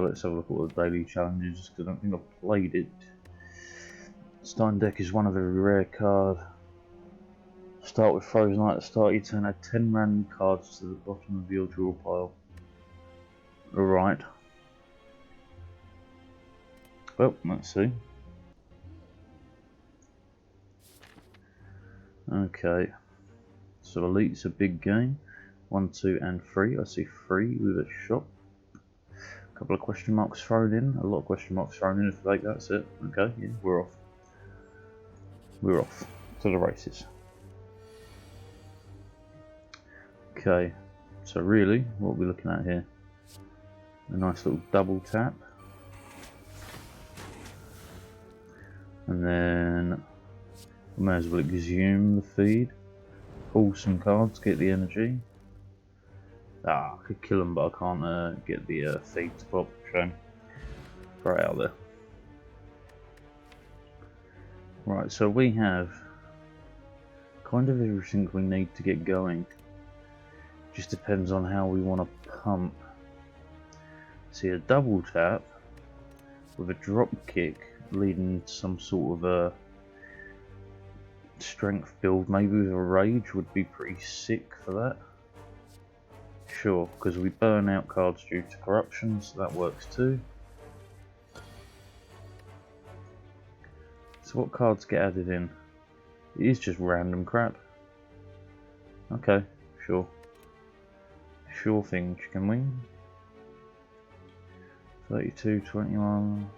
let's have a look at what the daily challenge is, because I don't think I've played it. Starting deck is one of every rare card. Start with Frozen Light at the start, you turn add 10 random cards to the bottom of your draw pile. Alright. Well, let's see. Okay. So Elite's a big game. 1, 2 and 3. I see 3 with a shot. A couple of question marks thrown in. A lot of question marks thrown in if like that's it. Okay, yeah, we're off. We're off to the races. Okay, so really, what are we looking at here? A nice little double tap. And then we may as well exhume the feed. Pull some cards, get the energy. I could kill them, but I can't get the feed to pop. Shame. Throw it out there. Right, so we have kind of everything we need to get going. Just depends on how we want to pump. See, a double tap with a drop kick leading to some sort of a strength build, maybe with a rage, would be pretty sick for that. Sure, because we burn out cards due to corruption, so that works too. So what cards get added in? It is just random crap. Okay, sure. Sure thing, chicken wing. 32, 21.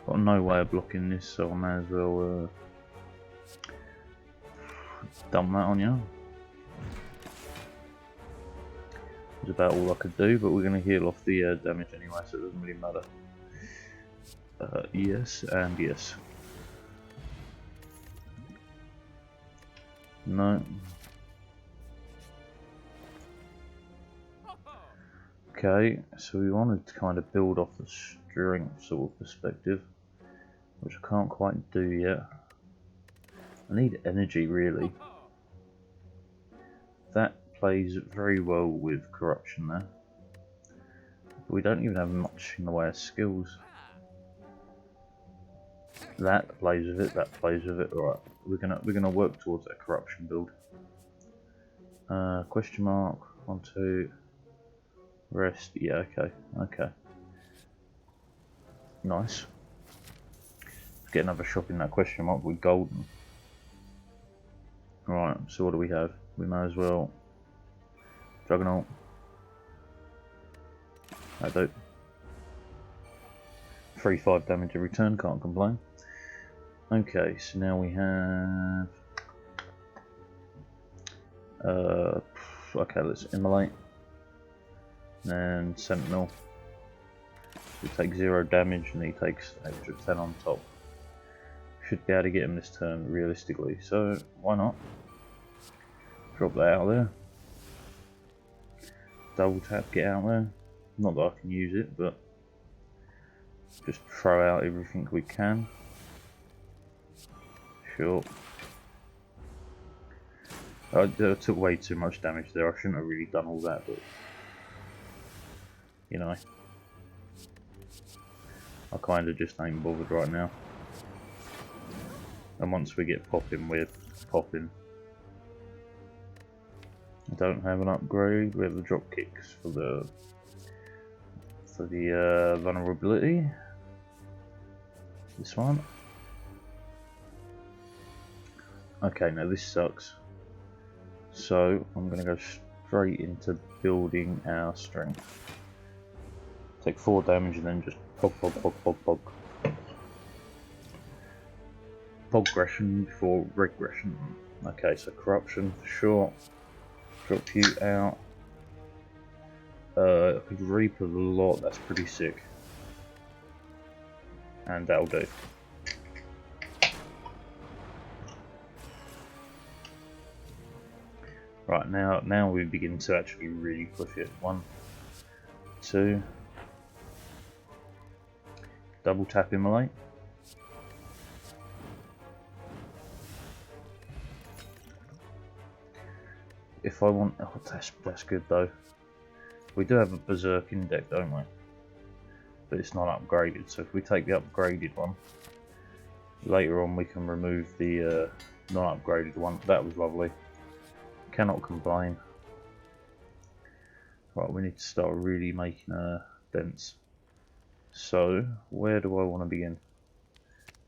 Got no way of blocking this, so I may as well dump that on you. It's about all I could do, but we're going to heal off the damage anyway, so it doesn't really matter. Yes, and yes. No. Okay, so we wanted to kind of build off the strength sort of perspective, which I can't quite do yet. I need energy really. That plays very well with corruption there. But we don't even have much in the way of skills. That plays with it, that plays with it. Alright, we're gonna work towards that corruption build. Question mark, 1, 2. Rest, yeah, okay, okay. Nice. Let's get another shop in that question mark with golden. Right, so what do we have? We may as well. Juggernaut. I do. 3-5 damage every turn, can't complain. Okay, so now we have. Okay, let's immolate. And Sentinel. He takes 0 damage and he takes an extra 10 on top. Should be able to get him this turn realistically, so why not? Drop that out there. Double tap, get out there. Not that I can use it, but just throw out everything we can. Sure. I took way too much damage there. I shouldn't have really done all that, but you know, I kind of just ain't bothered right now. And once we get popping, we're popping. I don't have an upgrade. We have the drop kicks for the vulnerability. This one. Okay, now this sucks. So I'm gonna go straight into building our strength. Take 4 damage and then just pog. Progression before regression. Okay, so corruption for sure. Drop you out. I could reap a lot, that's pretty sick. And that'll do. Right, now we begin to actually really push it. 1, 2. Double tap immolate. If I want, oh, that's good though. We do have a berserk in deck, don't we? but it's not upgraded. So if we take the upgraded one, later on we can remove the non-upgraded one. That was lovely. Cannot complain. Right, we need to start really making dents. So where do I want to begin?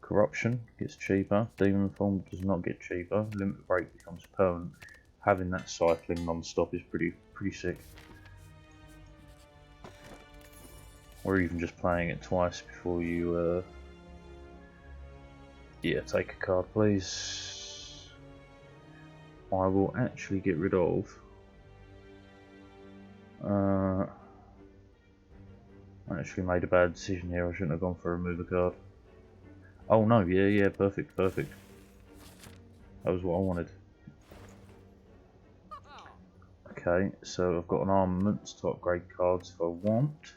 Corruption gets cheaper. Demon form does not get cheaper. Limit break becomes permanent. Having that cycling non-stop is pretty sick. Or even just playing it twice before you yeah, take a card please. I will actually get rid of I actually made a bad decision here. I shouldn't have gone for a remove a card. Oh no, yeah, perfect. That was what I wanted. Okay, so I've got an armaments to upgrade cards if I want.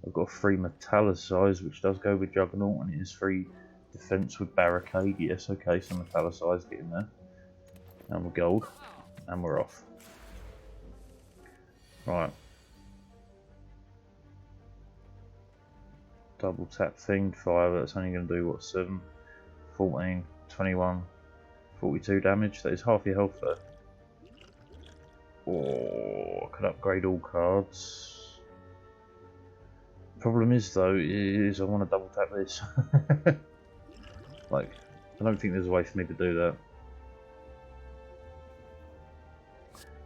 I've got a free metallicize, which does go with Juggernaut, and it is free defense with barricade. Yes, okay, so metallicize, get in there. And we're gold, and we're off. Right. Double tap Fiend Fire, that's only going to do what, 7, 14, 21, 42 damage. That is half your health though. Oh, I could upgrade all cards. Problem is though, is I want to double tap this. Like, I don't think there's a way for me to do that.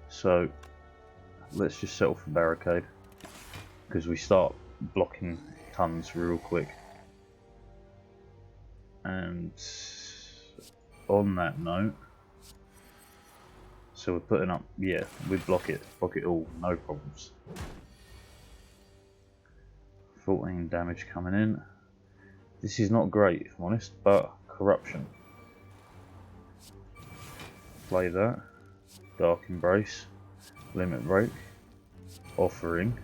So, let's just settle for barricade. Because we start blocking tons real quick. And on that note, so we're putting up, yeah, we block it all, no problems. 14 damage coming in. This is not great if I'm honest, but corruption. Play that. Dark Embrace. Limit Break. Offering.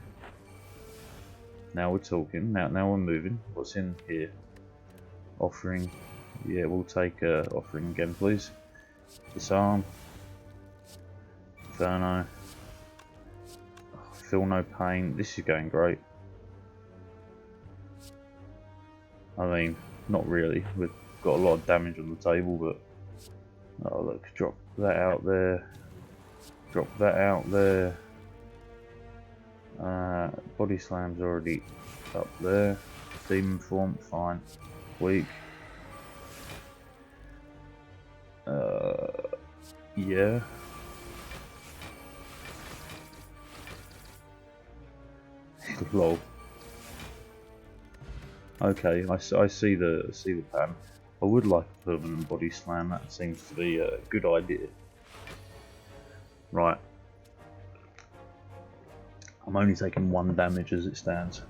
Now we're talking. Now we're moving. What's in here? Offering. Yeah, we'll take offering again, please. Disarm. Inferno. Oh, feel no pain. This is going great. I mean, not really. We've got a lot of damage on the table, but oh look, drop that out there. Drop that out there. Body slam's already up there. Demon form, fine. Weak. Yeah. Lol. Okay, I see the pattern. I would like a permanent body slam. That seems to be a good idea. Right. I'm only taking 1 damage as it stands.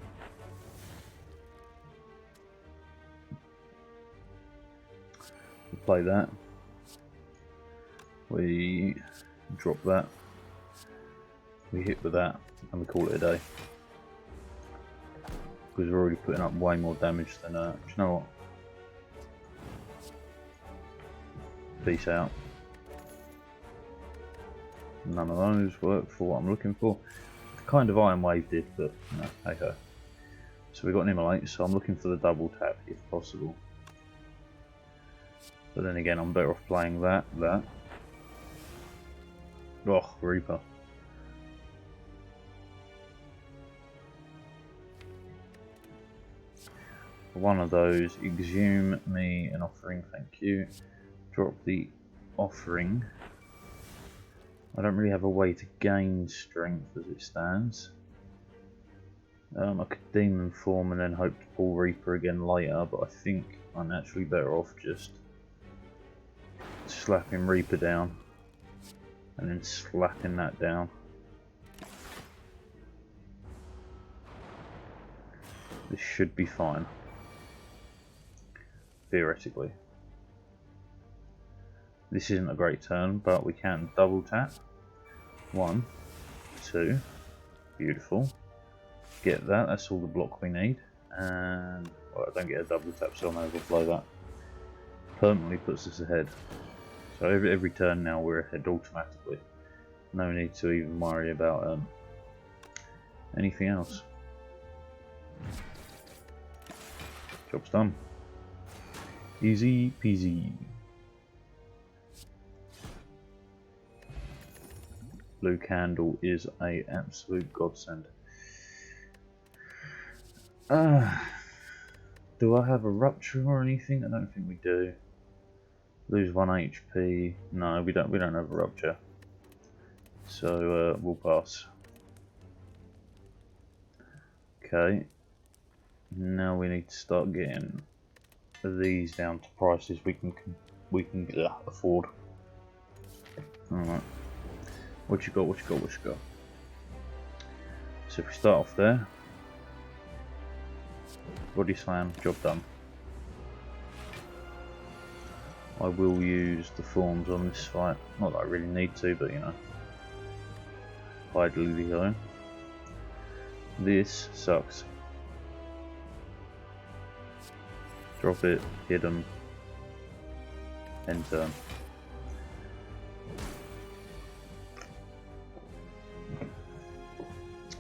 We play that. We drop that. We hit with that, and we call it a day. Because we're already putting up way more damage than. Do you know what? Peace out. None of those work for what I'm looking for. Kind of Iron Wave did, but no, hey ho. So we got an Immolate, so I'm looking for the double tap if possible. But then again, I'm better off playing that. Oh, Reaper. One of those, exhume me an offering, thank you. Drop the offering. I don't really have a way to gain strength as it stands. I could demon form and then hope to pull Reaper again later, but I think I'm actually better off just slapping Reaper down and then slapping that down. This should be fine. Theoretically. This isn't a great turn, but we can double tap. 1, 2, beautiful. Get that, that's all the block we need. And well, I don't get a double tap, so I may as well play that. Permanently puts us ahead. So every turn now we're ahead automatically. No need to even worry about anything else. Job's done. Easy peasy. Blue candle is a absolute godsend. Do I have a rupture or anything? I don't think we do. Lose 1 HP. No, we don't have a rupture. So we'll pass. Okay. Now we need to start getting these down to prices we can afford. Alright. What you got, what you got, what you got? So if we start off there. Body slam, job done. I will use the forms on this fight. Not that I really need to, but you know. Ideally though. This sucks. Drop it, hit them, end turn.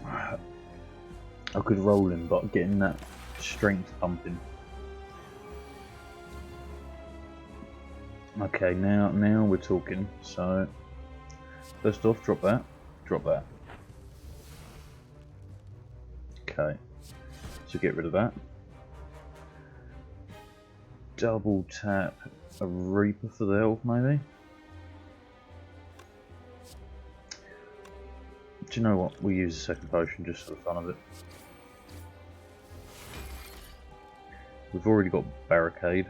I could roll him, but getting that strength pumping. Okay, now we're talking. So first off, drop that, drop that. Okay, so get rid of that. Double tap a Reaper for the health, maybe. Do you know what? We use a second potion just for the fun of it. We've already got barricade,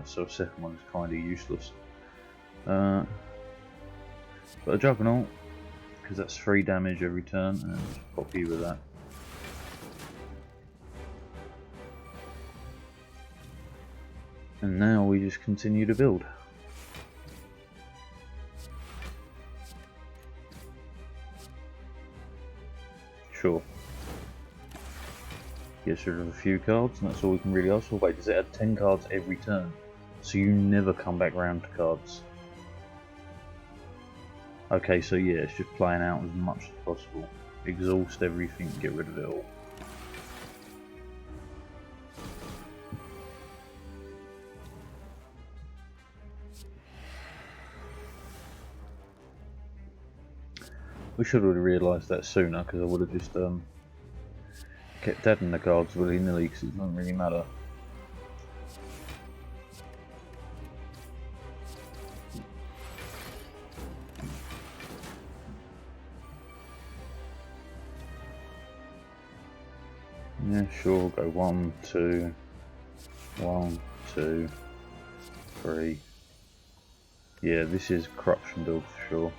so a second one is kind of useless. But a juggernaut, because that's 3 damage every turn, and just pop you with that. And now we just continue to build. Sure. Gets rid of a few cards, and that's all we can really ask for. Wait, does it add 10 cards every turn? So you never come back round to cards. Okay, so yeah, it's just playing out as much as possible. Exhaust everything, get rid of it all. We should have realised that sooner, because I would have just kept adding the cards willy-nilly, because it doesn't really matter. Yeah, sure, go 1, 2, 1, 2, 3. Yeah, this is corruption build for sure.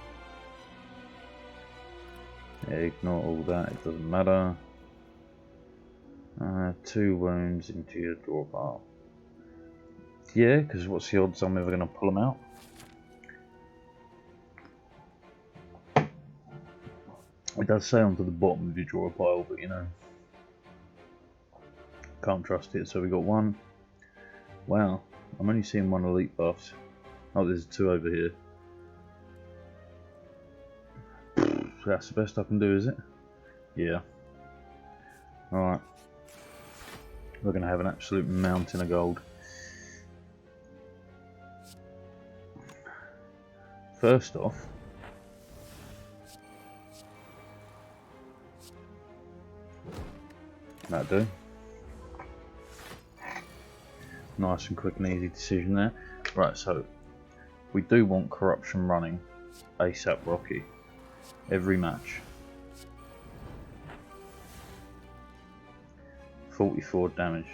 Yeah, ignore all that, it doesn't matter. 2 wounds into your draw pile. Yeah, because what's the odds I'm ever going to pull them out? It does say onto the bottom of your draw pile, but you know, can't trust it. So we got 1. Wow, I'm only seeing 1 elite buffs. Oh, there's 2 over here. That's the best I can do, is it? Yeah. Alright. We're going to have an absolute mountain of gold. First off, that'll do. Nice and quick and easy decision there. Right, so we do want corruption running ASAP Rocky every match. 44 damage.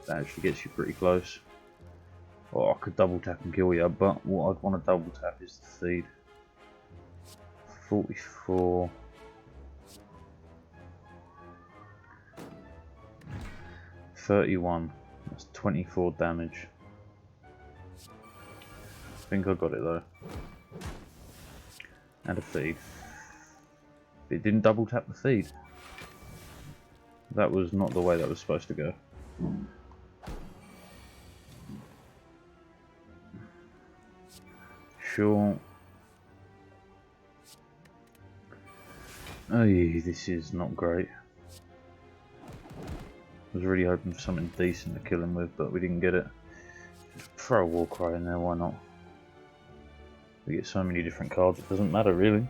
That actually gets you pretty close. Oh, I could double tap and kill you, but what I'd want to double tap is the feed. 44. 31. That's 24 damage. I think I got it though. And a feed. It didn't double tap the feed. That was not the way that was supposed to go. Sure. Oh, this is not great. was really hoping for something decent to kill him with, but we didn't get it. Just throw a Warcry in there, why not? We get so many different cards, it doesn't matter really.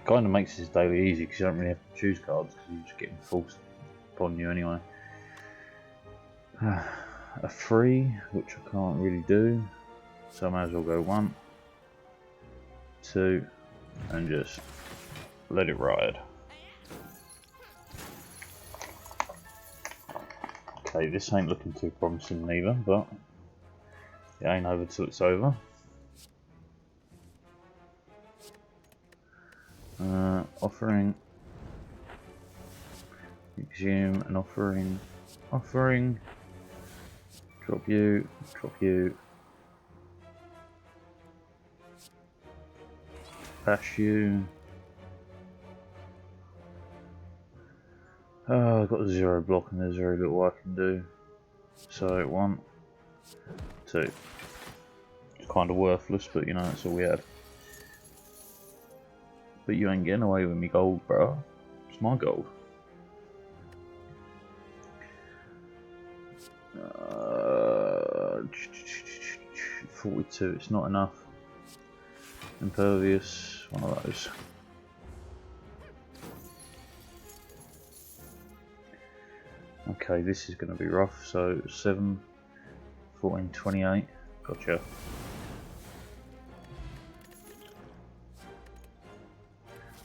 Kind of makes this daily easy because you don't really have to choose cards because you're just getting forced upon you anyway. A 3, which I can't really do, so I might as well go 1, 2, and just let it ride. Okay, this ain't looking too promising neither, but it ain't over till it's over. Offering, exhume, and offering, drop you, bash you. Oh, I've got a 0 block and there's very little I can do. So 1, 2. It's kind of worthless, but you know, that's all we had. But you ain't getting away with me gold, bro. It's my gold. 42, it's not enough. Impervious, one of those. Okay, this is going to be rough. So 7, 14, 28. Gotcha.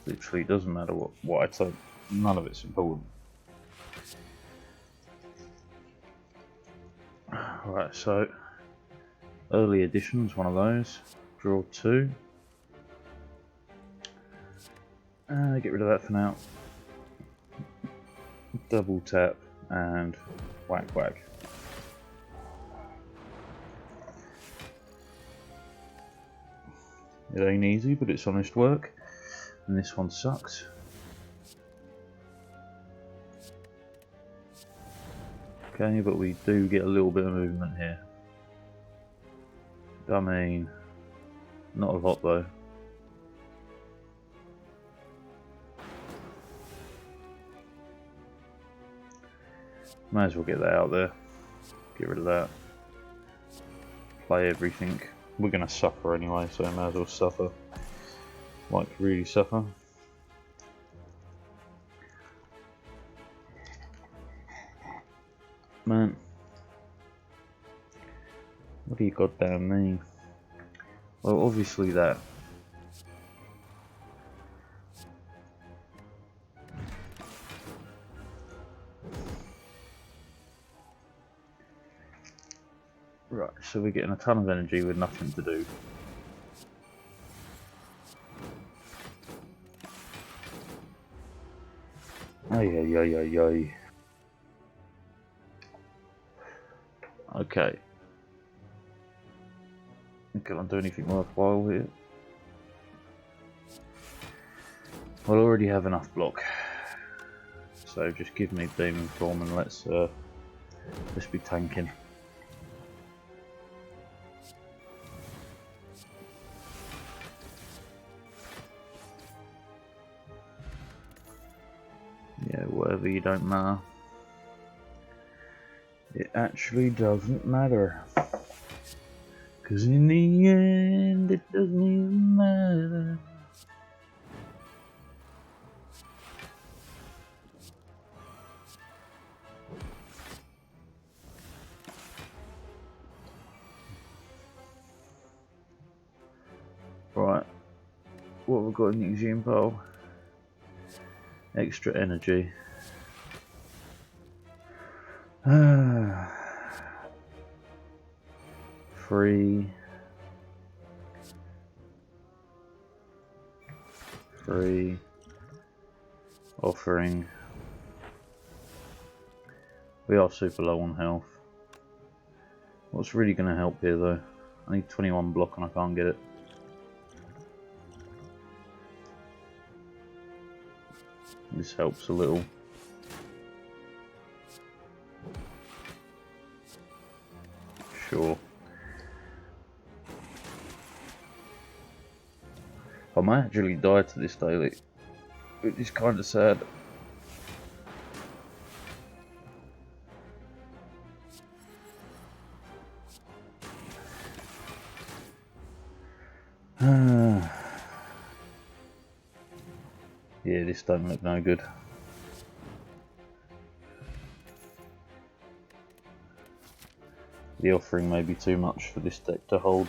Literally doesn't matter what I take. None of it's important. Right, so early editions, one of those. Draw 2. Get rid of that for now. Double tap and whack whack. It ain't easy, but it's honest work. And this one sucks. Okay, but we do get a little bit of movement here. I mean, not a lot though. Might as well get that out there. Get rid of that. Play everything. We're gonna suffer anyway, so I might as well suffer. Like, really suffer. Man. What do you goddamn mean? Well, obviously that. Right, so we're getting a ton of energy with nothing to do. Ay. Okay. Can I do anything worthwhile here? I'll already have enough block. So just give me Demon Form and let's be tanking. Yeah, whatever, you don't matter. It actually doesn't matter. Cause in the end, it doesn't even matter. Right, what have we got in the exhume pile? Extra energy. Free. Offering. We are super low on health. What's really going to help here though? I need 21 block and I can't get it. This helps a little. Sure. I might actually die to this daily, which is kind of sad. Yeah, this don't look no good. The offering may be too much for this deck to hold.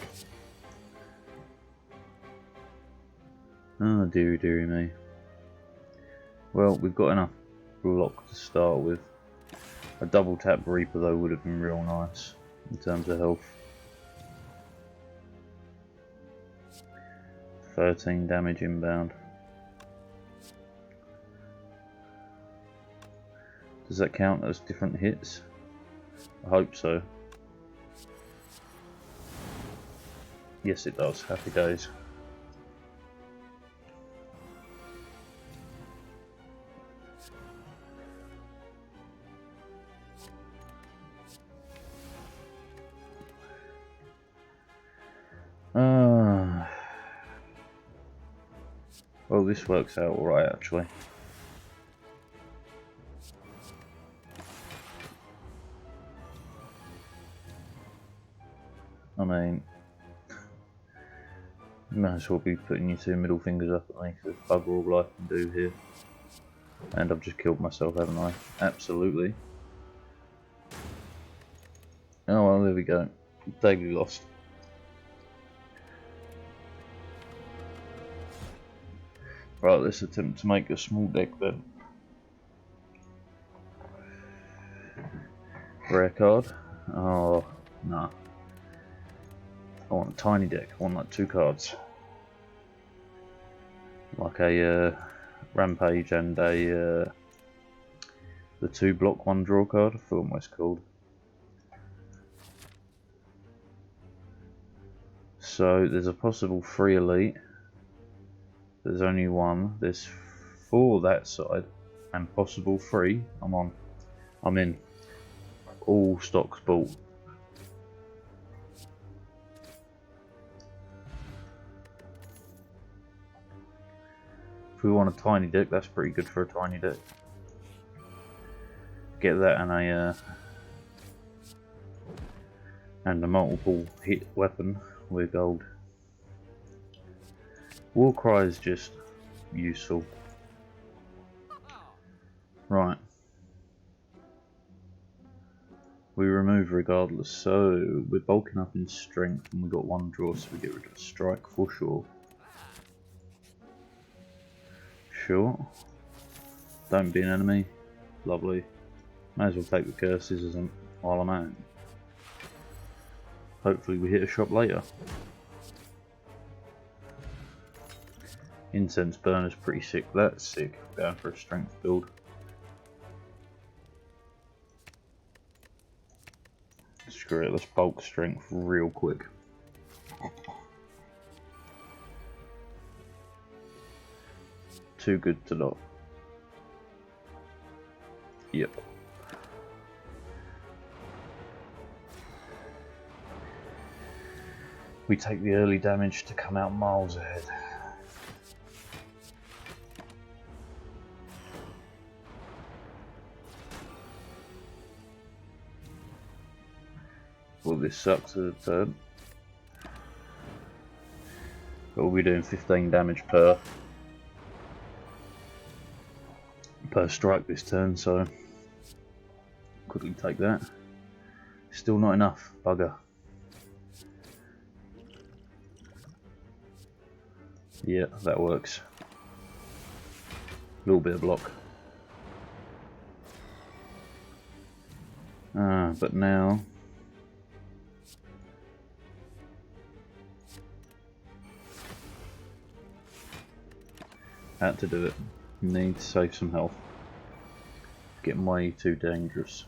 Oh dearie dearie me. Well, we've got enough block to start with. A double tap Reaper though would have been real nice in terms of health. 13 damage inbound. Does that count as different hits? I hope so. Yes it does, happy days. Well, this works out alright actually. I mean, you might as well be putting your two middle fingers up at me, because there's bugger all I can do here. And I've just killed myself, haven't I? Absolutely. Oh well, there we go. Daily lost. Right, let's attempt to make a small deck then. Rare card. Oh, nah. I want a tiny deck. I want like 2 cards. Like a Rampage and a the 2 block 1 draw card. I forgot what it's called. So there's a possible 3 elite. There's only 1. There's 4 that side, and possible 3. I'm on. I'm in. All stocks bought. If we want a tiny deck, that's pretty good for a tiny deck. Get that and a multiple hit weapon, we're gold. Warcry is just useful. Right. We remove regardless, so we're bulking up in strength and we got 1 draw, so we get rid of strike for sure. Sure. Don't be an enemy. Lovely. May as well take the curses while I'm out. Hopefully we hit a shop later. Incense burner's pretty sick. That's sick. Going for a strength build. Screw it, let's bulk strength real quick. Too good to not. Yep. We take the early damage to come out miles ahead. Well, this sucks as a turn. But we'll be doing 15 damage per strike this turn, so quickly take that. Still not enough, bugger. Yeah, that works. A little bit of block. But now had to do it. Need to save some health. Getting way too dangerous.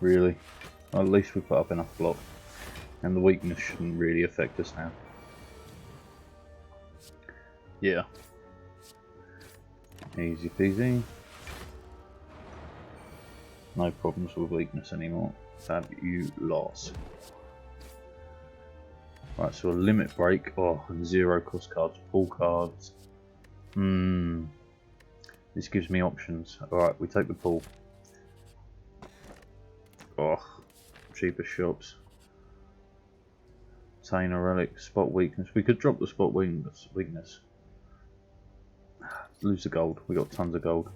Really? Well, at least we put up enough block. And the weakness shouldn't really affect us now. Yeah. Easy peasy. No problems with weakness anymore. Fabulous. Right, so a limit break. Oh, and 0 cost cards, pull cards. This gives me options. Alright, we take the pool. Oh, cheaper shops. Obtain a relic, spot weakness. We could drop the spot weakness. Lose the gold. We got tons of gold.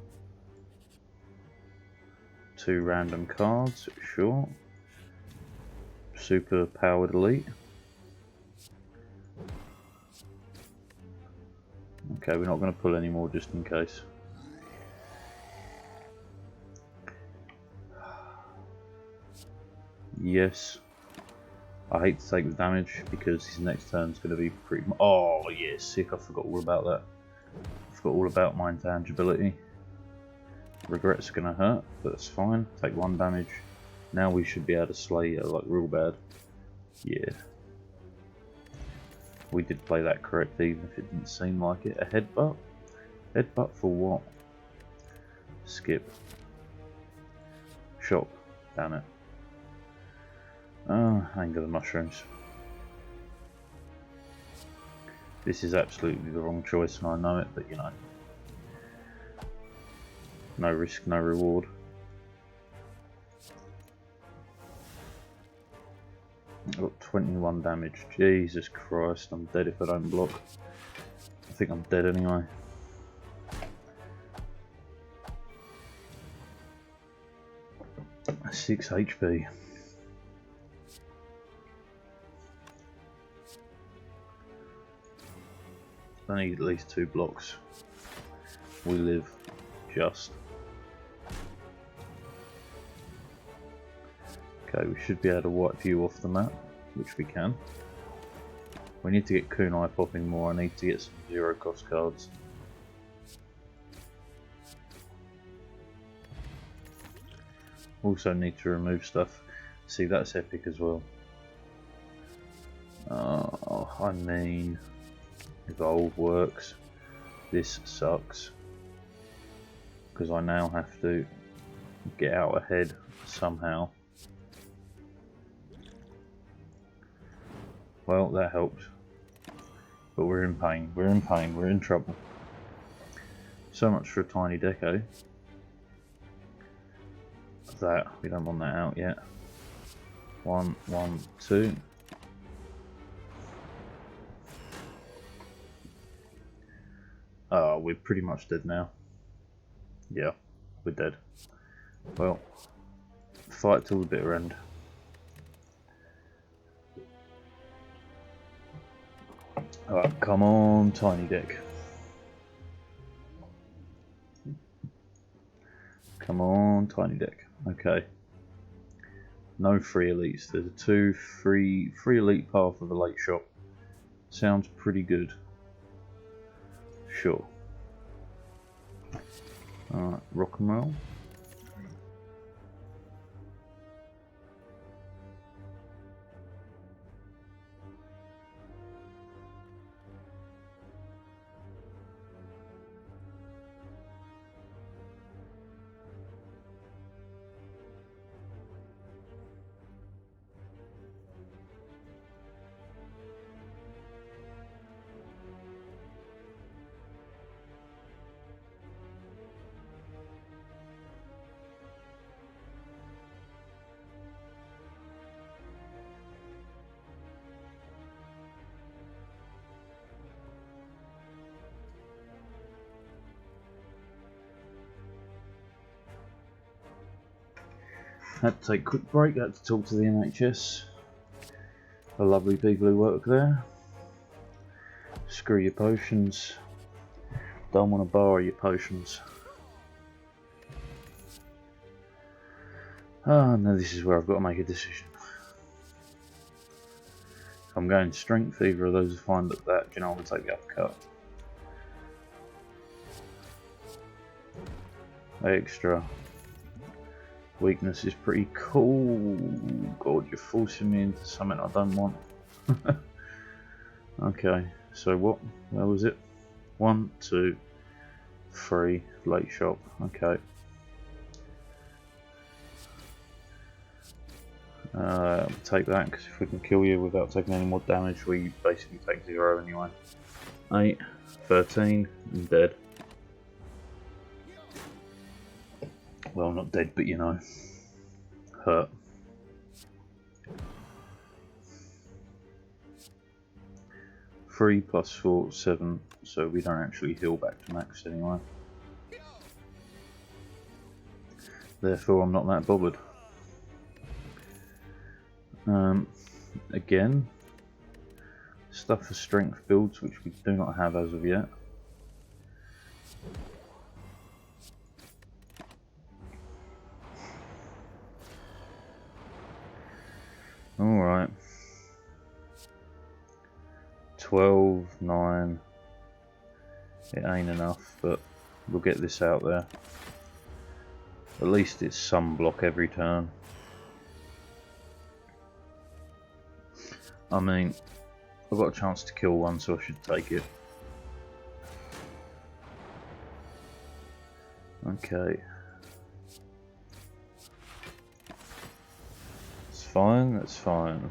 2 random cards, sure. Super powered elite. Okay, we're not going to pull any more just in case. Yes. I hate to take the damage because his next turn's going to be pretty... Oh, yeah, sick. I forgot all about that. I forgot all about my intangibility. Regret's going to hurt, but that's fine. Take 1 damage. Now we should be able to slay it like real bad. Yeah. We did play that correct even if it didn't seem like it. A headbutt? Headbutt for what? Skip. Shop. Damn it. Oh, I ain't got the mushrooms. This is absolutely the wrong choice and I know it, but you know. No risk, no reward. I've got 21 damage. Jesus Christ, I'm dead if I don't block. I think I'm dead anyway. That's 6 HP. I need at least 2 blocks. We live just. Okay, we should be able to wipe you off the map, which we can. We need to get kunai popping more. I need to get some 0 cost cards. Also need to remove stuff. See, that's epic as well. I mean, evolve works. This sucks because I now have to get out ahead somehow. Well, that helped, but we're in pain. We're in pain. We're in trouble. So much for a tiny deco. That we don't want that out yet. 1, 1, 2. Oh, we're pretty much dead now. Yeah, we're dead. Well, fight till the bitter end. Alright, come on, tiny deck. Come on, tiny deck. Okay. No free elites. There's a 2 free elite path of a late shop. Sounds pretty good. Sure. Alright, rock and roll. Had to take a quick break, had to talk to the NHS. The lovely people who work there. Screw your potions. Don't want to borrow your potions. Ah, now this is where I've got to make a decision. If I'm going strength, either of those are fine, but that, you know, I'm going to take the uppercut. Extra. Weakness is pretty cool. God, you're forcing me into something I don't want. Okay, so what? Where was it? 1, 2, 3. Late shop. Okay. Take that because if we can kill you without taking any more damage, we basically take 0 anyway. 8, 13, and dead. Well, not dead, but you know, hurt. Three plus 4, 7, so we don't actually heal back to max anyway. Therefore, I'm not that bothered. Again, stuff for strength builds, which we do not have as of yet. Alright. 12, 9. It ain't enough, but we'll get this out there. At least it's some block every turn. I mean, I've got a chance to kill one, so I should take it. Okay. It's fine, that's fine.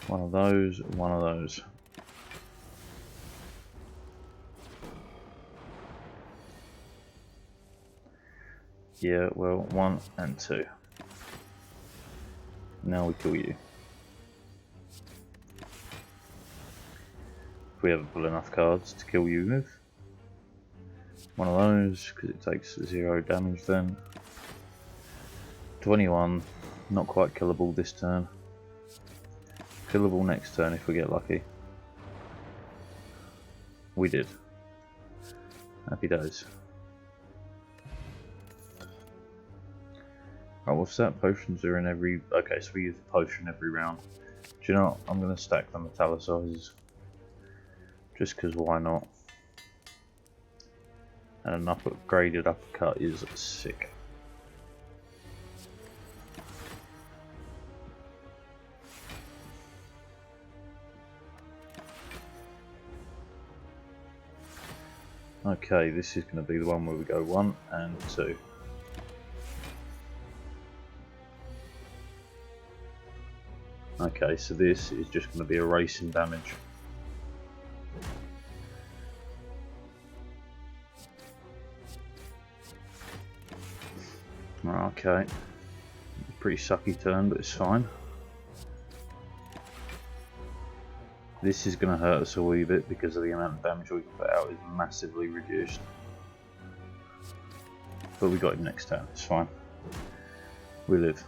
One of those, one of those. Yeah, well, 1 and 2. Now we kill you. If we ever pull enough cards to kill you with. One of those, because it takes 0 damage then. 21, not quite killable this turn. Killable next turn if we get lucky. We did. Happy days. Oh, what's that? Potions are in every... Okay, so we use a potion every round. Do you know what? I'm going to stack the metallicizers. Just because why not? And an upgraded uppercut is sick. Okay, this is going to be the one where we go 1 and 2. Okay, so this is just going to be erasing damage. Okay, pretty sucky turn, but it's fine. This is going to hurt us a wee bit because of the amount of damage we can put out is massively reduced. But we got him next turn, it's fine. We live.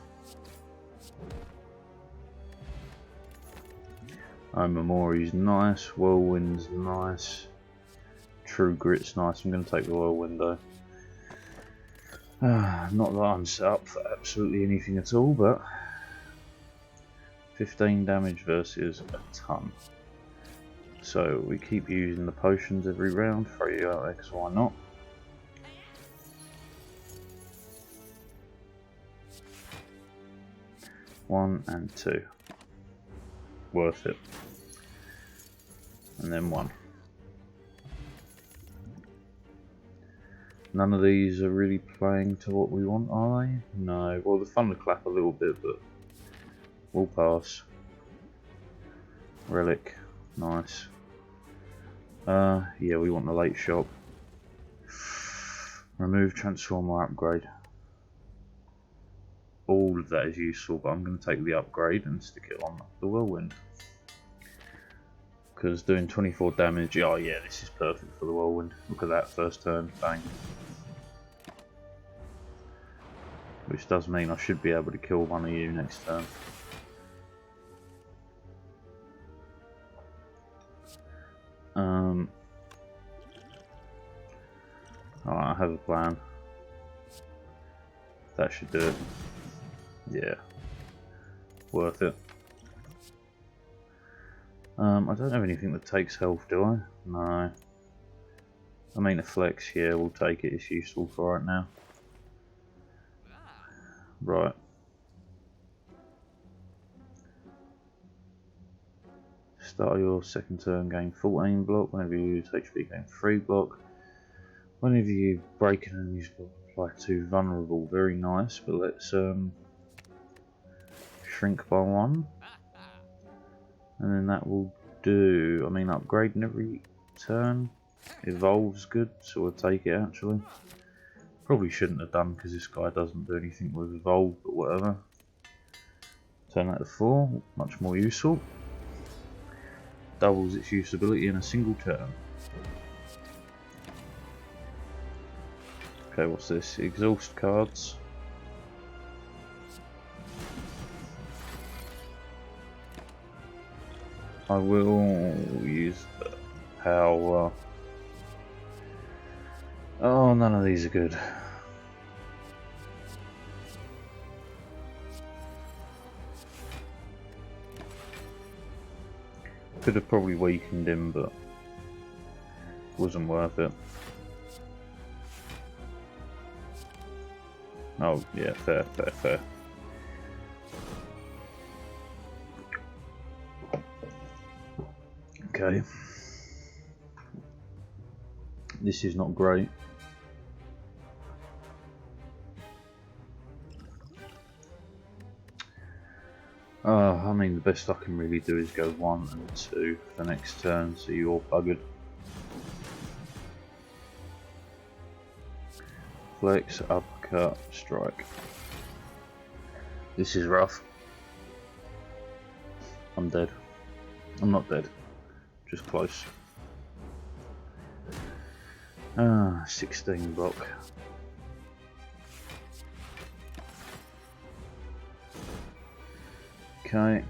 Memori's nice, Whirlwind's nice, True Grit's nice. I'm going to take the Whirlwind though. Not that I'm set up for absolutely anything at all, but 15 damage versus a ton. So we keep using the potions every round, throw you out there because why not? One and 2. Worth it. And then 1. None of these are really playing to what we want, are they? No. Well, the thunderclap a little bit, but we'll pass. Relic, nice. Yeah, we want the late shot. Remove, transform, or upgrade. All of that is useful, but I'm going to take the upgrade and stick it on the Whirlwind. Because doing 24 damage, oh yeah, this is perfect for the Whirlwind. Look at that first turn, bang. Which does mean I should be able to kill one of you next turn. Alright, I have a plan. That should do it. Yeah. Worth it. I don't have anything that takes health, do I? No. I mean, a flex, yeah, we'll take it. It's useful for right now. Right. Start your second turn, gain 14 block. Whenever you use HP, gain 3 block. Whenever you break an enemy's block, apply 2 vulnerable. Very nice, but let's shrink by 1. And then that will do, I mean, upgrading every turn. Evolve's good, so we'll take it actually. Probably shouldn't have done because this guy doesn't do anything with Evolve, but whatever. Turn that to 4, much more useful. Doubles its usability in a single turn. Okay, what's this? Exhaust cards. I will use the power. Oh, none of these are good. Could have probably weakened him, but wasn't worth it. Oh, yeah, fair, fair, fair. Okay. This is not great. I mean, the best I can really do is go 1 and 2 for the next turn, so you're buggered. Flex, uppercut, strike. This is rough. I'm dead. I'm not dead. Just close. 16 block. Okay.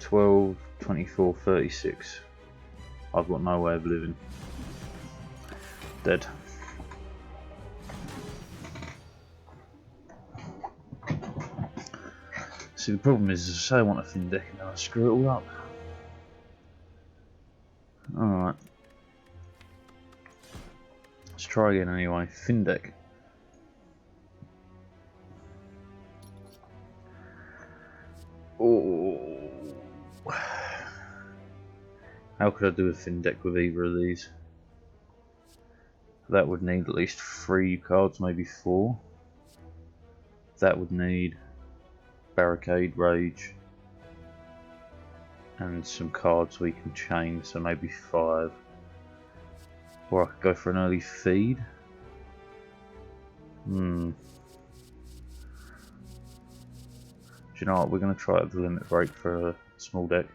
12, 24, 36. I've got no way of living. Dead. See, the problem is, say I want a thin deck and then I screw it all up. Alright. Let's try again anyway. Thin deck. Oh. How could I do a thin deck with either of these? That would need at least 3 cards, maybe 4. That would need Barricade, Rage, and some cards we can chain, so maybe 5. Or I could go for an early feed. Do you know what? We're going to try out the limit break for a small deck.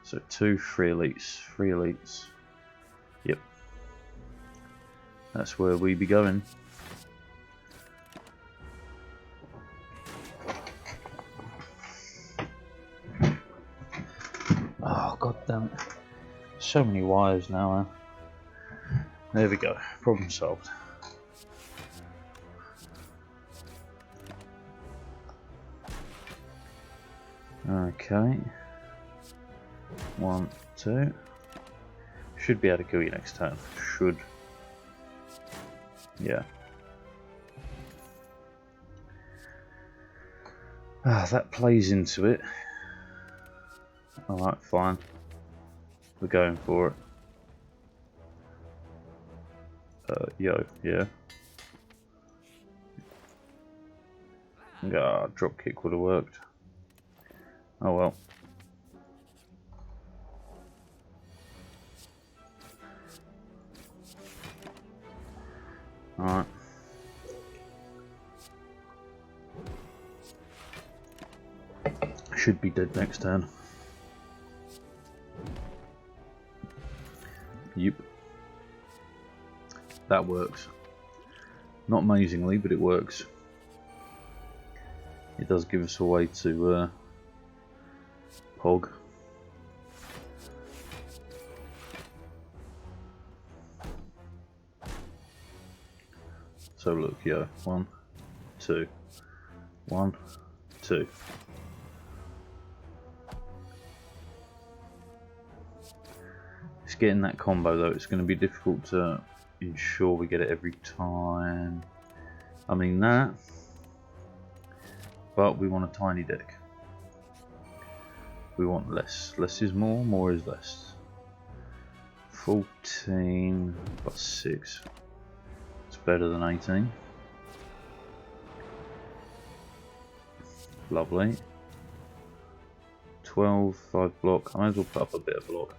So 2, 3 elites, 3 elites. Yep. That's where we be going. Oh, god damn it. So many wires now, huh? There we go. Problem solved. Okay. 1, 2. Should be able to kill you next turn. Should. Yeah. That plays into it. Alright, fine. We're going for it. Yo, yeah. Drop kick would have worked. Oh well. Alright. Should be dead next turn. Yep. That works. Not amazingly, but it works. It does give us a way to pog. So look, yeah, 1, 2, 1, 2. It's getting that combo though. It's going to be difficult to ensure we get it every time. I mean that, but we want a tiny deck. We want less. Less is more, more is less. 14 plus 6. It's better than 18. Lovely. 12, 5 block. I might as well put up a bit of block.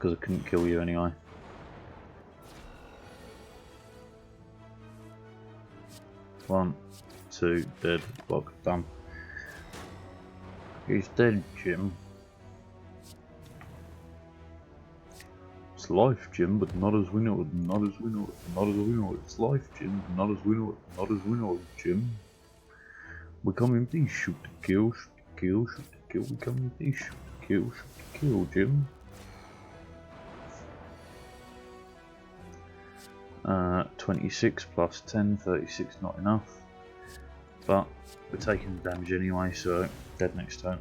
because I couldn't kill you anyway. One, two, dead, block, done. He's dead, Jim. It's life, Jim, but not as we know it, not as we know it, not as we know it. It's life, Jim, not as we know it, not as we know it, Jim. We come in peace, shoot to kill, shoot to kill, shoot to kill. We come in peace, shoot to kill, shoot to kill, Jim. 26 plus 10, 36, not enough. But we're taking the damage anyway, so dead next turn.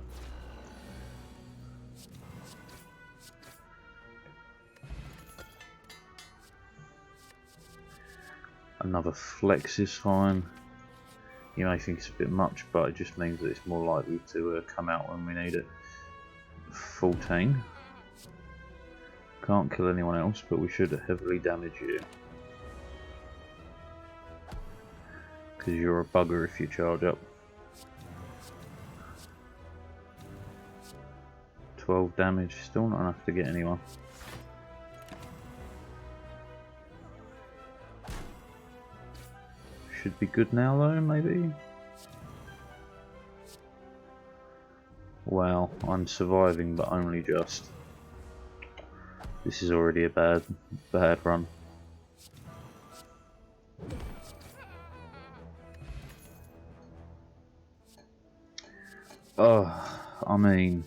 Another flex is fine. You may think it's a bit much, but it just means that it's more likely to come out when we need it. 14. Can't kill anyone else, but we should heavily damage you. Because you're a bugger if you charge up. 12 damage, still not enough to get anyone. Should be good now though, maybe? Wow, I'm surviving, but only just. This is already a bad run. Oh, I mean,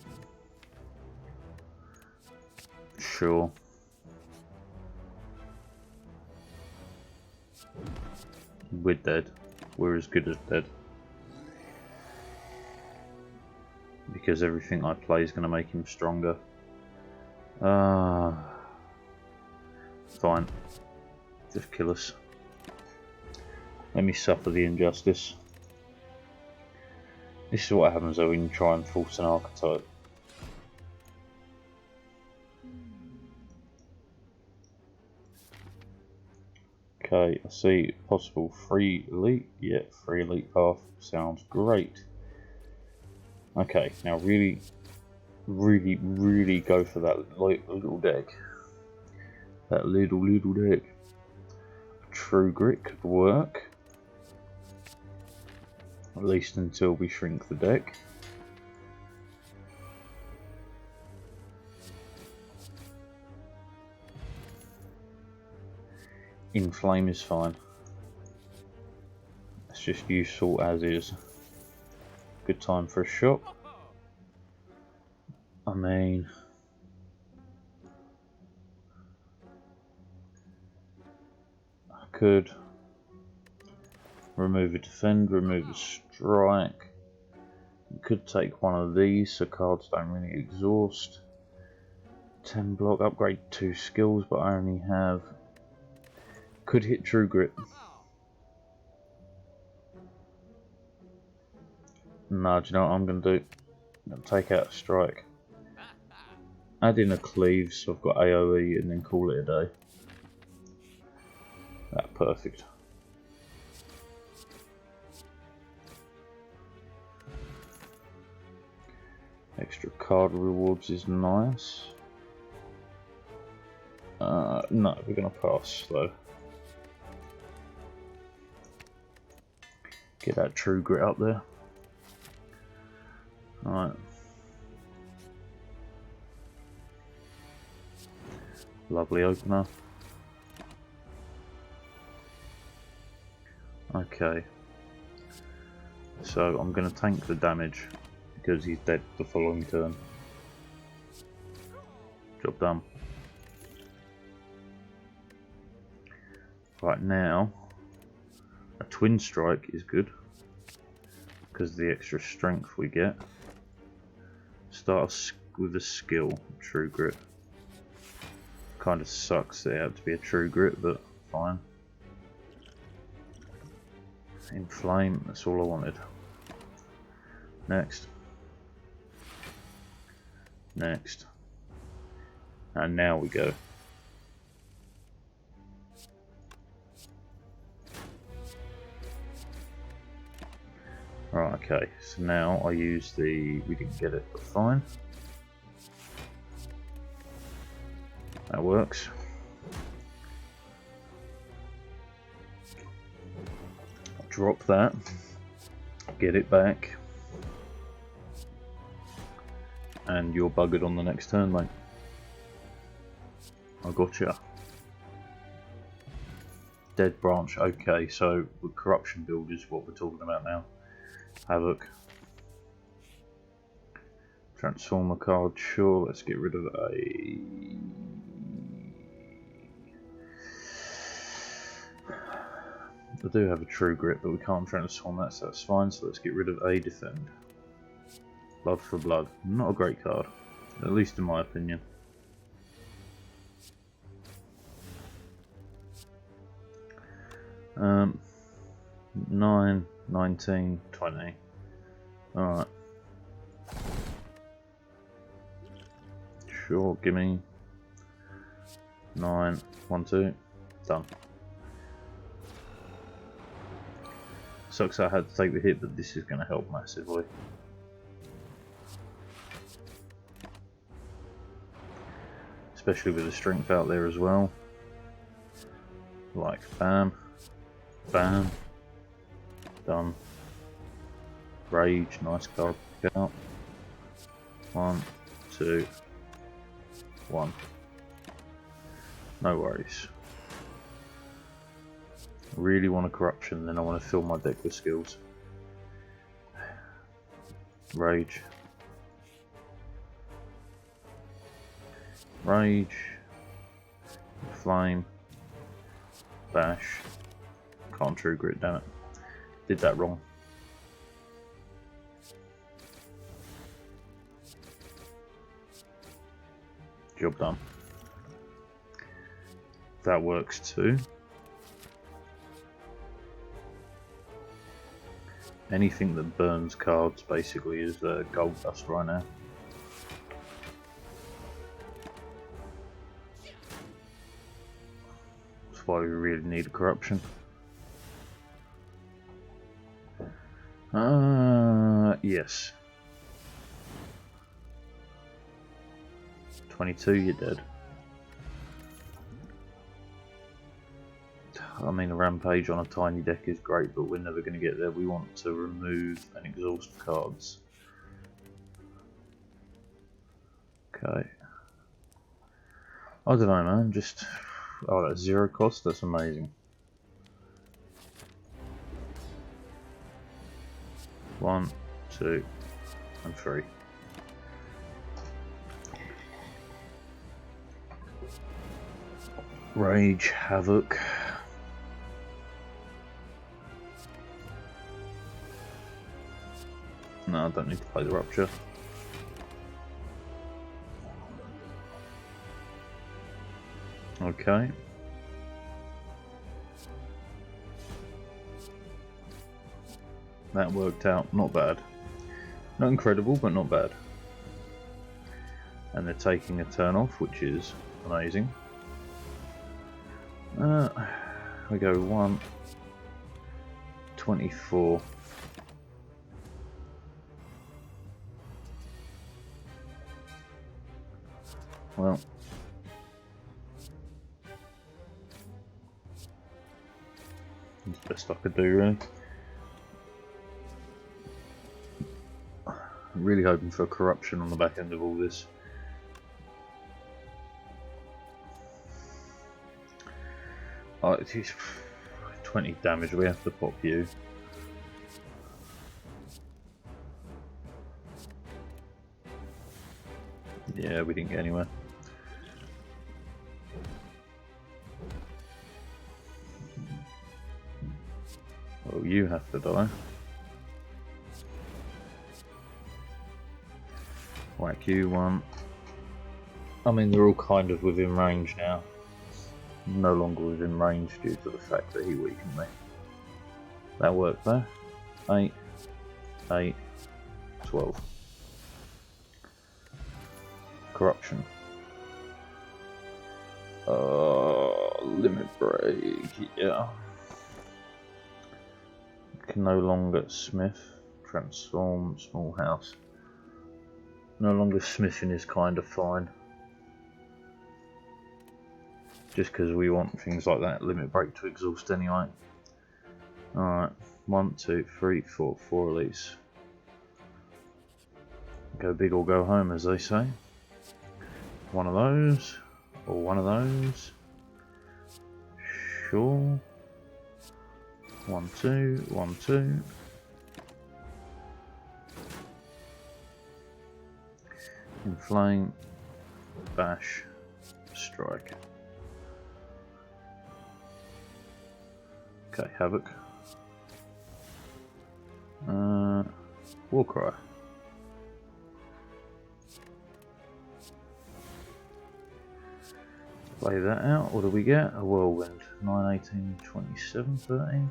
sure. We're dead. We're as good as dead. Because everything I play is going to make him stronger. Fine. Just kill us. Let me suffer the injustice. This is what happens though when you try and force an archetype. Okay, I see possible free elite. Yeah, free elite path sounds great. Okay, now really go for that little deck. That little deck. True Grit could work. At least until we shrink the deck. Inflame is fine. It's just useful as is. Good time for a shot. I mean, I could remove a defend, remove a strike. You could take one of these so cards don't really exhaust. 10 block, upgrade 2 skills, but I only have. Could hit True Grit. No, do you know what I'm going to do? I'm going to take out a strike. Add in a cleave so I've got AoE and then call it a day. That's perfect. Extra card rewards is nice. No, we're going to pass though. Get that True Grit up there. Alright. Lovely opener. Okay. So I'm going to tank the damage because he's dead the following turn. Job done. Right now, a twin strike is good because of the extra strength we get. Start with a skill, True Grit. Kind of sucks that it had to be a True Grit, but fine. Inflame, that's all I wanted. Next. Next. And now we go. Right, okay, so now I use the, we didn't get it, but fine. That works. Drop that. Get it back. And you're buggered on the next turn, mate. I gotcha. Dead branch, okay, so the corruption build is what we're talking about now. Havoc. Transformer card, sure, let's get rid of a... I do have a true grit, but we can't transform that, so that's fine, so let's get rid of a defend. Blood for blood, not a great card, at least in my opinion. Um, 9, 19, 20. Alright. Sure, give me 9, 1, 2. Done. Sucks I had to take the hit, but this is going to help massively. Especially with the strength out there as well. Like, bam. Bam. Done. Rage, nice card. Pick out. 1, 2, 1. No worries. Really want a corruption, then I want to fill my deck with skills. Rage. Rage. Flame. Bash. Can't true grit, damn it. Did that wrong. Job done. That works too. Anything that burns cards basically is gold dust right now. That's why we really need a corruption. Yes. 22, you're dead. I mean, a rampage on a tiny deck is great, but we're never going to get there. We want to remove and exhaust cards. Okay. I don't know, man. Just... oh, that's 0 cost? That's amazing. 1, 2, and 3. Rage, Havoc. No, I don't need to play the Rupture. Okay. That worked out not bad. Not incredible, but not bad. And they're taking a turn off, which is amazing. We go 1, 24. Well, that's the best I could do, really. I'm really hoping for a corruption on the back end of all this. Oh, it's 20 damage, we have to pop you. Yeah, we didn't get anywhere. Well, you have to die. Whack you 1. I mean, they're all kind of within range now. No longer within range due to the fact that he weakened me. That worked though. 8, 8, 12. Corruption. Limit break, yeah. Can no longer smith. Transform, small house. No longer smithing is kind of fine. just because we want things like that limit break to exhaust anyway. Alright, 1, 2, 3, 4, 4 of these. Go big or go home, as they say. One of those, or one of those. Sure. 1, 2, 1, 2. Inflame, bash, strike. Okay, havoc. Warcry. Play that out. What do we get? A whirlwind. 9, 18, 27, 13.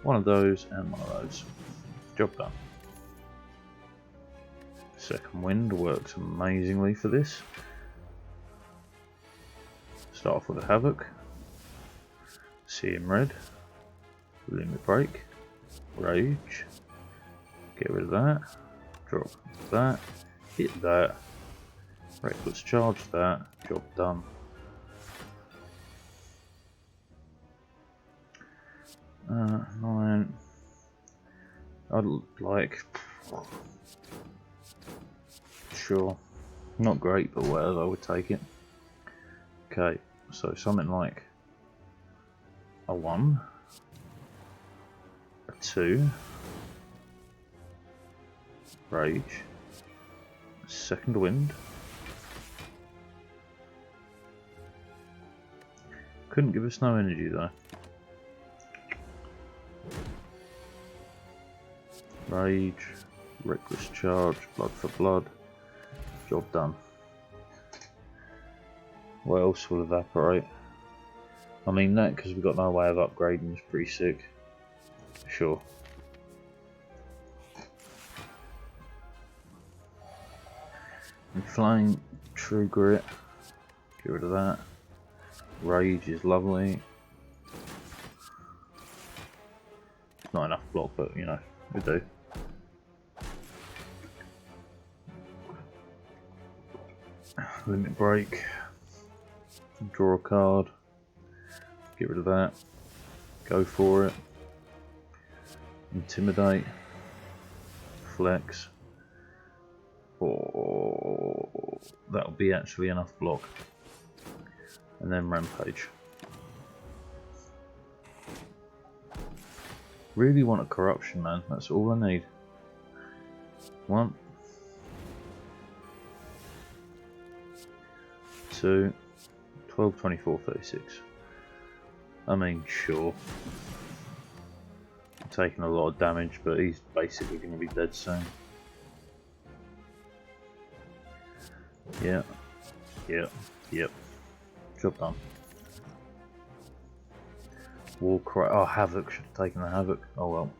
One of those and one of those. Job done. Second wind works amazingly for this. Start off with a havoc. See him red. Limit break. Rage. Get rid of that. Drop that. Hit that. Reckless charge that. Job done. Nine. I'd like. Sure. Not great, but whatever, I would take it. Okay, so something like a 1, a 2, rage, a second wind. Couldn't give us no energy though. Rage, reckless charge, blood for blood. Job done. What else will evaporate? I mean that because we've got no way of upgrading is pretty sick. Sure. Inflame, true grit. Get rid of that. Rage is lovely. Not enough block, but you know, we do. Limit break. Draw a card. Get rid of that. Go for it. Intimidate. Flex. Oh, that'll be actually enough block. And then rampage. Really want a corruption, man. That's all I need. 1, 2, 12, 24, 36. I mean, sure. I'm taking a lot of damage, but he's basically going to be dead soon. Yeah. Yep. Yep. Job done. Warcry. Oh, Havoc. Should have taken the Havoc. Oh well.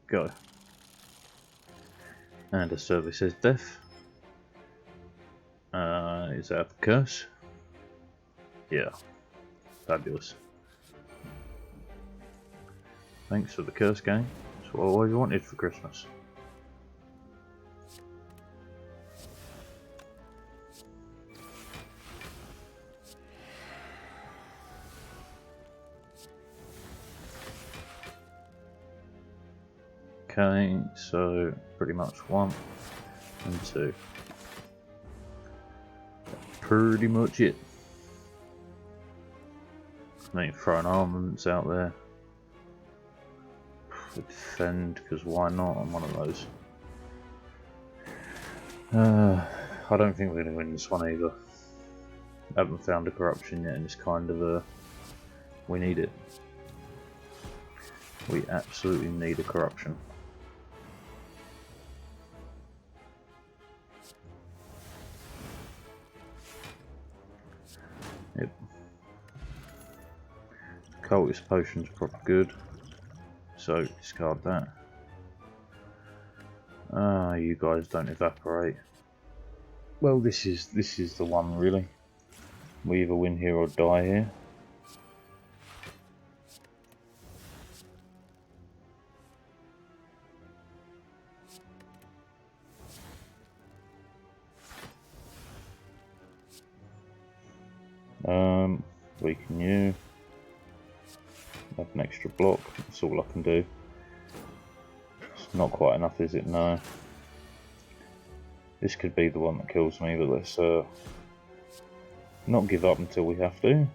Go. And a survey says death. Is that a curse? Yeah. Fabulous. Thanks for the curse game. That's what I always wanted for Christmas. Okay, so pretty much 1 and 2. Pretty much it. I mean, throwing armaments out there. Defend, because why not on one of those? I don't think we're going to win this one either. Haven't found a corruption yet, and it's kind of a... we need it. We absolutely need a corruption. Yep. Cultist potion's probably good. So discard that. Ah, you guys don't evaporate. Well, this is the one really. We either win here or die here. Weaken you. Have an extra block. That's all I can do. It's not quite enough, is it? No. This could be the one that kills me, but let's not give up until we have to.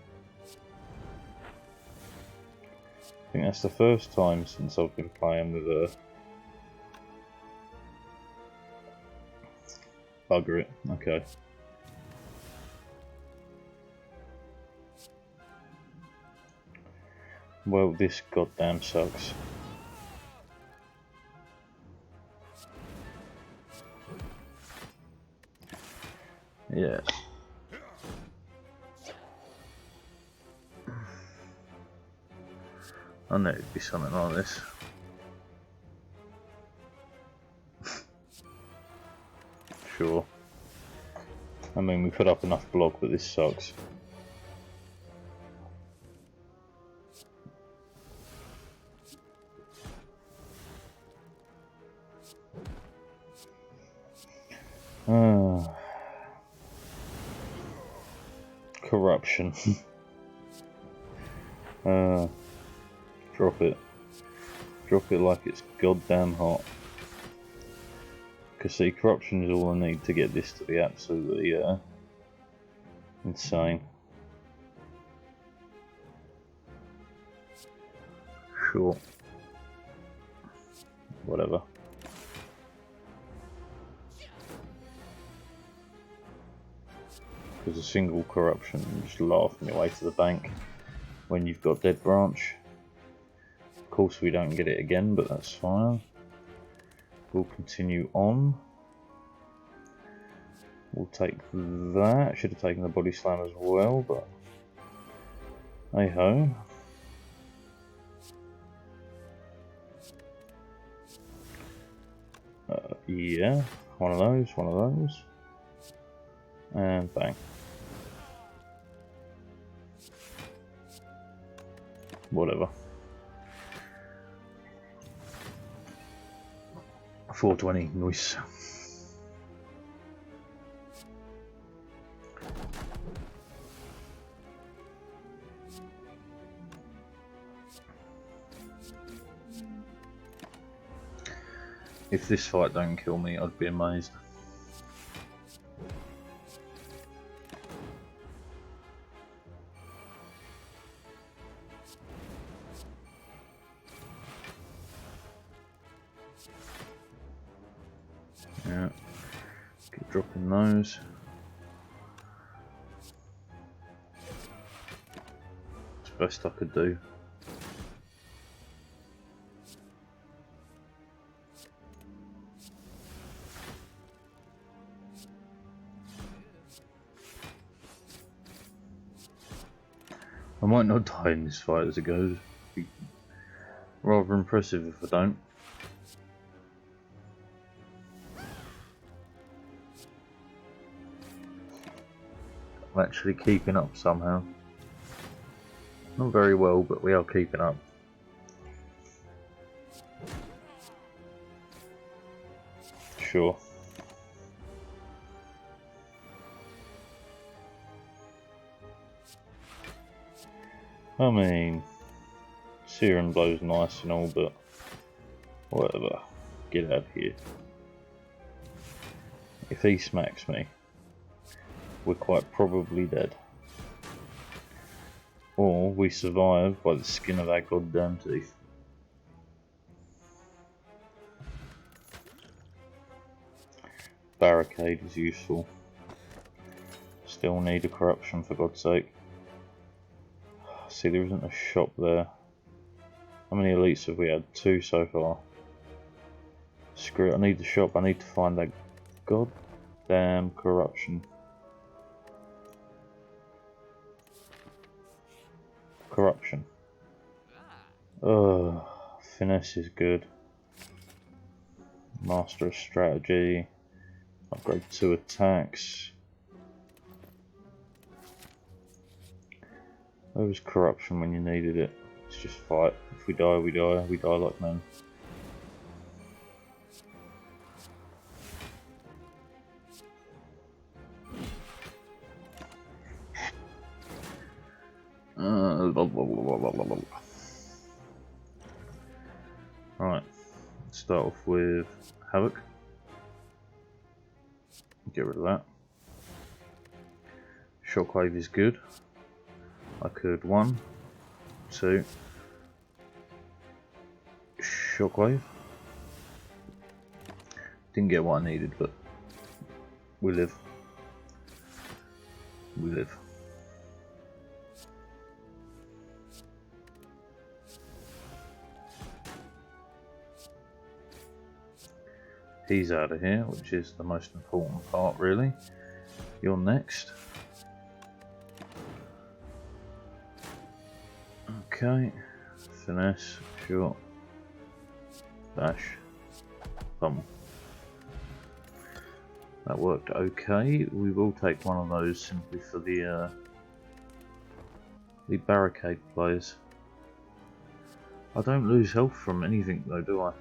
I think that's the first time since I've been playing with a bugger it. Okay. Well, this goddamn sucks. Yeah. I knew it'd be something like this. Sure. I mean, we put up enough block, but this sucks. Corruption. Drop it. Drop it like it's goddamn hot. Because see, corruption is all I need to get this to be absolutely insane. Sure. Whatever. Because a single corruption, you just laughing your way to the bank when you've got dead branch. Of course we don't get it again, but that's fine. We'll continue on. We'll take that. Should have taken the body slam as well, but hey ho. Yeah, one of those. And bang. Whatever. 420, nice. If this fight don't kill me, I'd be amazed. Yeah, keep dropping those. It's the best I could do. I might not die in this fight as it goes. Be rather impressive if I don't. I'm actually keeping up somehow. Not very well, but we are keeping up. Sure. I mean, Searing Blow's nice and all, but whatever. Get out of here. If he smacks me, we're quite probably dead. Or we survive by the skin of our goddamn teeth. Barricade is useful. Still need a corruption for God's sake. See, there isn't a shop there. How many elites have we had? 2 so far. Screw it, I need the shop. I need to find that goddamn corruption. Corruption. Ugh, finesse is good. Master of strategy. Upgrade 2 attacks. Where was corruption when you needed it? Let's just fight. If we die, we die. We die like men. Right, start off with Havoc. Get rid of that. Shockwave is good. I could 1, 2. Shockwave. Didn't get what I needed, but we live. We live. He's out of here, which is the most important part, really. You're next. Okay. Finesse, short, dash, pummel. That worked okay. We will take one of those simply for the barricade plays. I don't lose health from anything though, do I?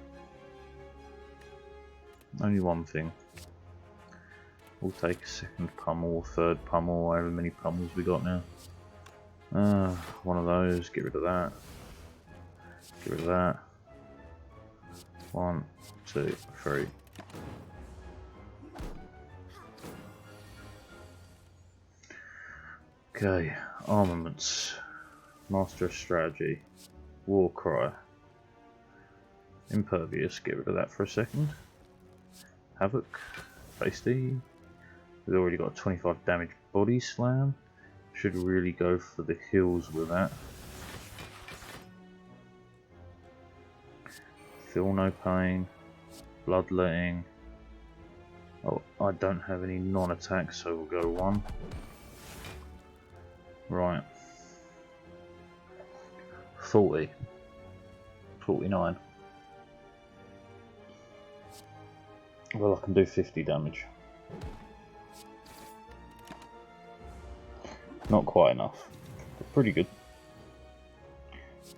Only one thing. We'll take a second pummel or third pummel, however many pummels we got now. One of those, get rid of that. Get rid of that. 1, 2, 3. Okay, armaments. Master of Strategy. War Cry. Impervious, get rid of that for a second. Havoc. Tasty. We've already got 25 damage body slam. Should really go for the heals with that. Feel no pain. Bloodletting. Oh, I don't have any non-attack, so we'll go 1. Right. 40. 49. Well, I can do 50 damage. Not quite enough, but pretty good.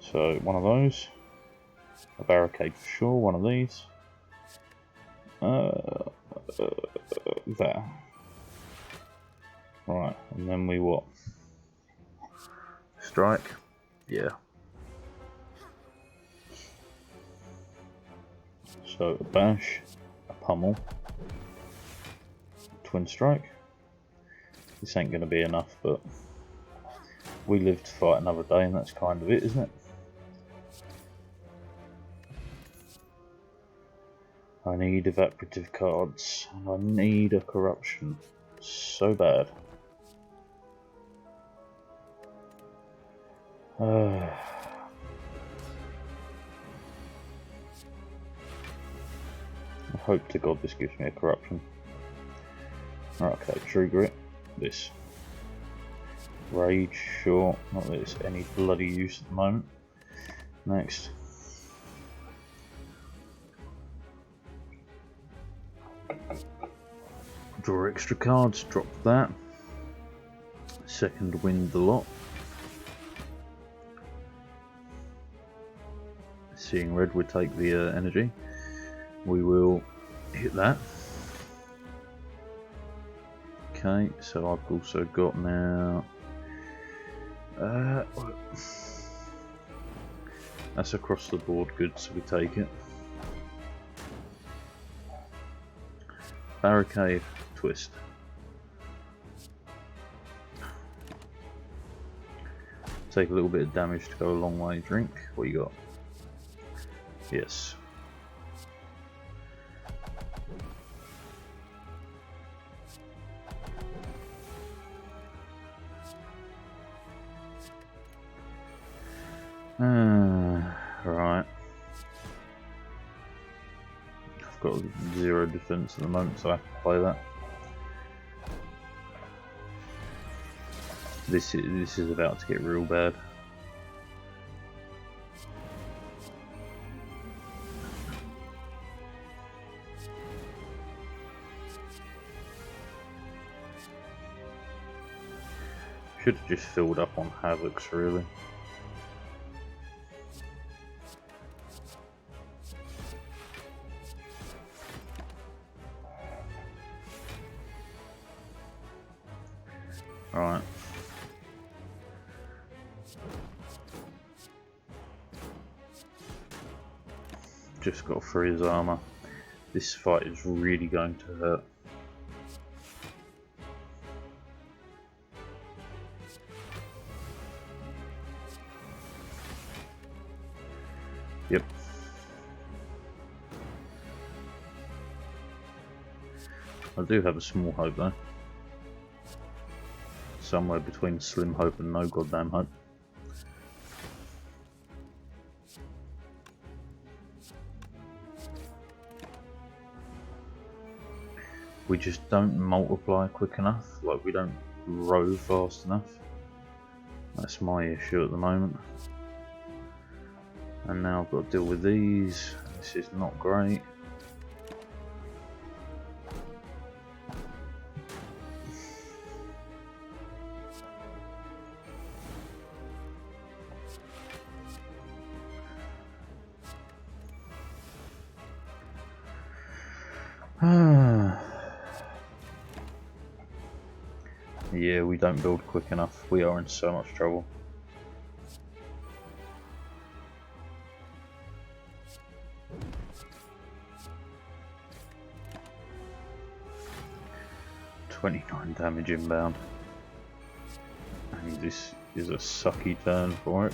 So, one of those. A barricade for sure, one of these. There. Right, and then we what? Strike? Yeah. So, a bash, a pummel, twin strike. This ain't going to be enough, but we live to fight another day, and that's kind of it, isn't it? I need evaporative cards, and I need a corruption so bad. I hope to God this gives me a corruption. Okay, True Grit. This. Rage, sure. Not that it's any bloody use at the moment. Next. Draw extra cards, drop that. Second wind the lot. Seeing red would take the energy. We will hit that. Okay, so I've also got now. That's across the board good, so we take it. Barricade, twist. Take a little bit of damage to go a long way. Drink. What you got? Yes. Right. I've got 0 defense at the moment, so I have to play that. This is about to get real bad. Should have just filled up on Havocs, really. Right. just got through his armour. This fight is really going to hurt. Yep. I do have a small hope though. Somewhere between slim hope and no goddamn hope. We just don't multiply quick enough, like we don't grow fast enough. That's my issue at the moment. And now I've got to deal with these. This is not great. Yeah, we don't build quick enough. We are in so much trouble. $29 damage inbound. And this is a sucky turn for it.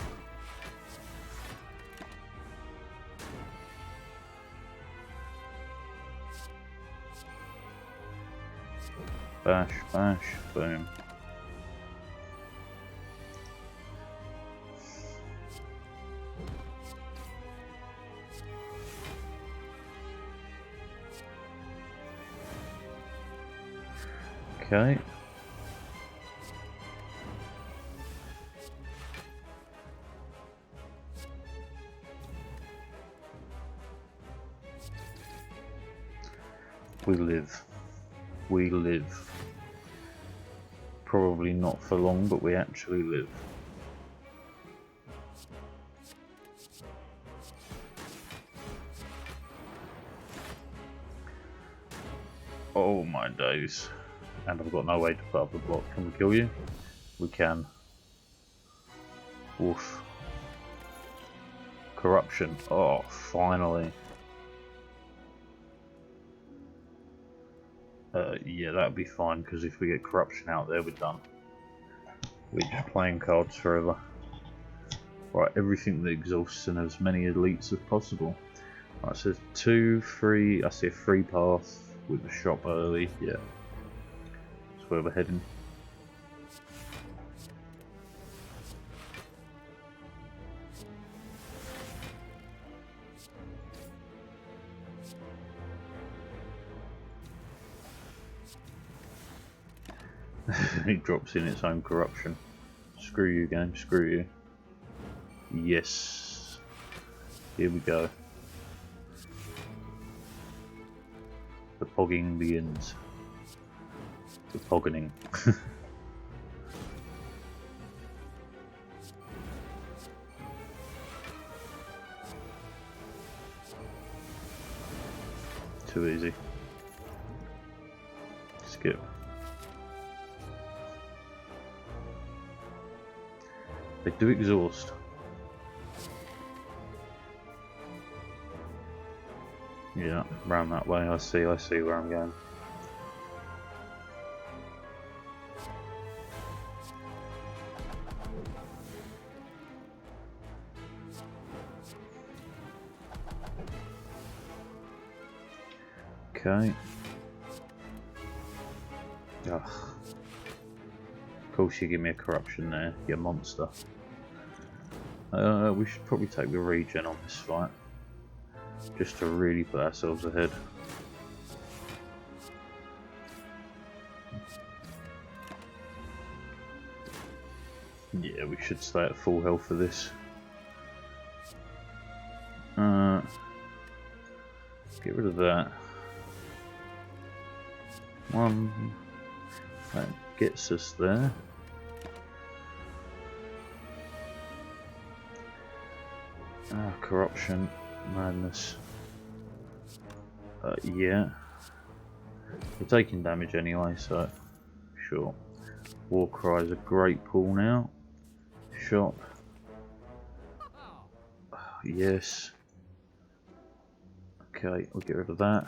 Bash, bash, boom. Okay. We live. We live. Probably not for long, but we actually live. Oh my days. And I've got no way to put up the block. Can we kill you? We can. Woof. Corruption. Oh, finally. Yeah, that'd be fine, because if we get corruption out there, we're done. We're just playing cards forever. Right, everything that exhausts and as many elites as possible. Right, so 2, 3, I see a free path with the shop early, yeah. That's where we're heading. It drops in its own corruption. Screw you, game, screw you. Yes. Here we go. The pogging begins. The poggening. Too easy. Skip. They do exhaust. Yeah, round that way. I see where I'm going. Okay. Ugh. Of course you give me a corruption there, you monster. We should probably take the regen on this fight. Just to really put ourselves ahead. Yeah, we should stay at full health for this. Get rid of that. One. That gets us there. Corruption. Madness. Yeah. We're taking damage anyway, so sure. Warcry is a great pull now. Shop. Yes. Okay, we'll get rid of that.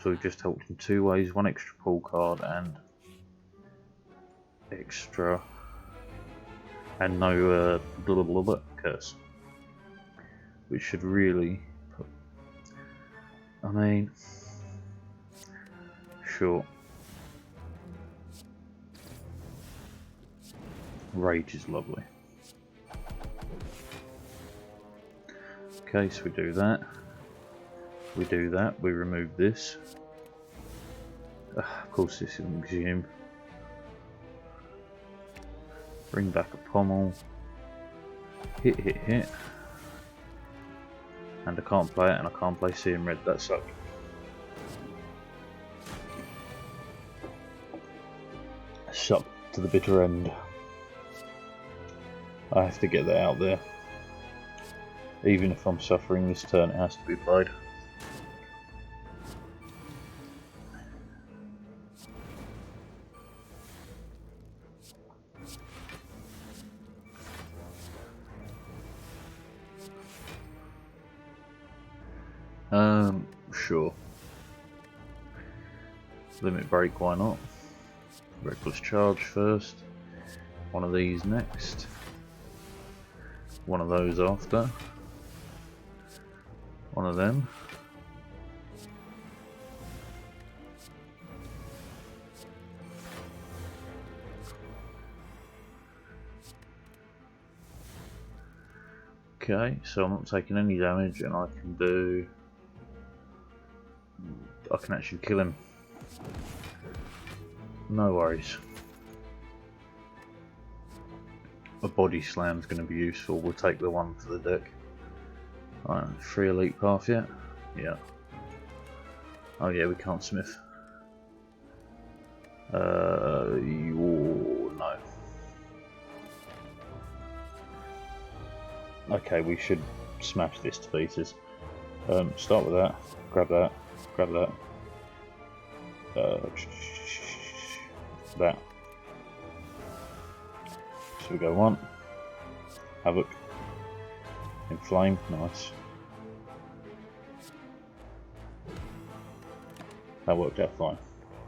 So we've just helped in two ways, one extra pull card and extra, and no blah blah blah blah curse. Which should really put, I mean, sure. Rage is lovely. Okay, so we do that. We do that. We remove this. Of course, this isn't consumed. Bring back a pommel. Hit, hit, hit. And I can't play it, and I can't play C in red. That sucks. Suck to the bitter end. I have to get that out there. Even if I'm suffering this turn, it has to be played. Sure. Limit break, why not? Reckless charge first. One of these next. One of those after. One of them. Okay, so I'm not taking any damage, and I can do... I can actually kill him. No worries. A body slam's going to be useful. We'll take the one for the deck. Alright, free elite path yet? Yeah. Oh yeah, we can't smith. No. Okay, we should smash this to pieces. Start with that. Grab that. Grab that. That. So we go one. Havoc. Inflame. Nice. That worked out fine.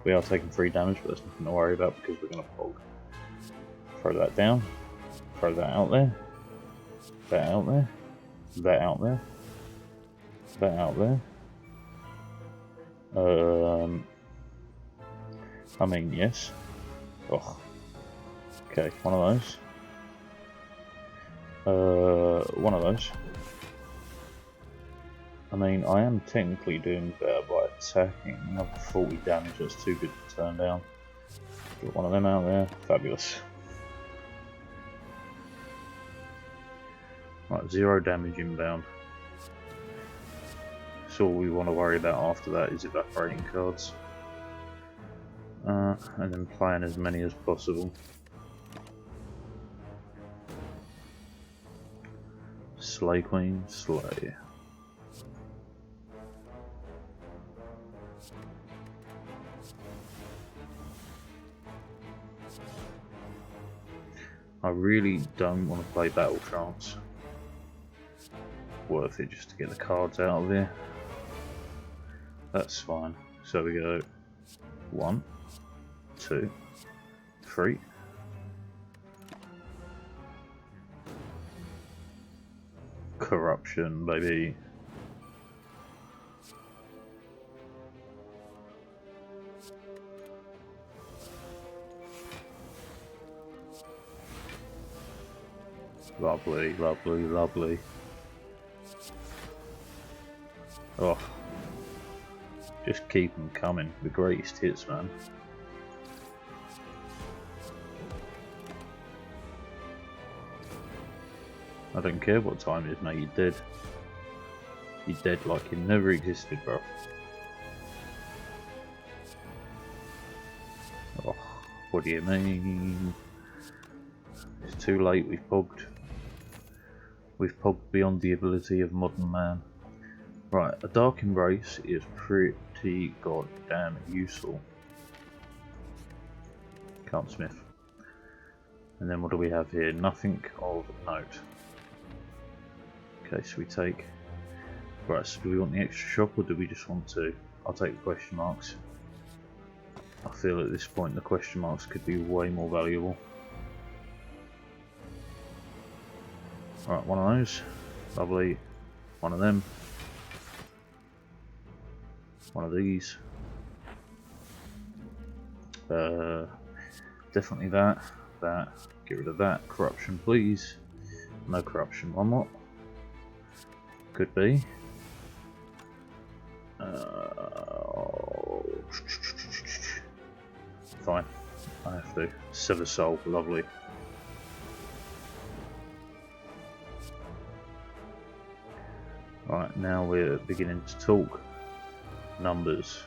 We are taking 3 damage, but there's nothing to worry about because we're going to pog. Throw that down. Throw that out there. That out there. That out there. That out there. I mean, yes. Oh. Okay, one of those. One of those. I mean, I am technically doing better by attacking. Another 40 damage, that's too good to turn down. Get one of them out there. Fabulous. Right, 0 damage inbound. So all we want to worry about after that is evaporating cards. And then playing as many as possible. Slay Queen, slay. I really don't want to play Battle Trance. Worth it just to get the cards out of there. That's fine. So we go 1, 2, 3. Corruption, baby. Lovely, lovely, lovely. Oh. Just keep them coming. The greatest hits, man. I don't care what time it is, mate. You're dead. You're dead like you never existed, bro. Oh, what do you mean? It's too late. We've pogged. We've pogged beyond the ability of modern man. Right, a Dark Embrace is pretty goddamn useful. Can't smith. And then what do we have here? Nothing of note. Okay, so we take Right, so do we want the extra shop or do we just want to? I'll take the question marks. I feel at this point the question marks could be way more valuable. Right, one of those. Lovely. One of them. One of these. Definitely that. That. Get rid of that. Corruption, please. No corruption. One more. Could be. Fine. I have to. Sever soul. Lovely. Right, now we're beginning to talk. Numbers.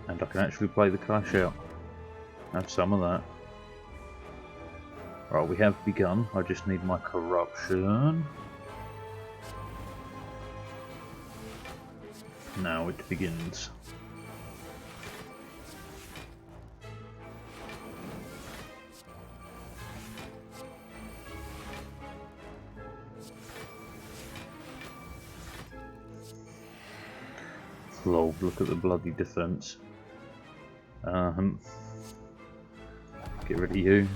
And I can actually play the cash out. Have some of that. Right, we have begun. I just need my corruption. Now it begins. Lol, look at the bloody defense. Get rid of you.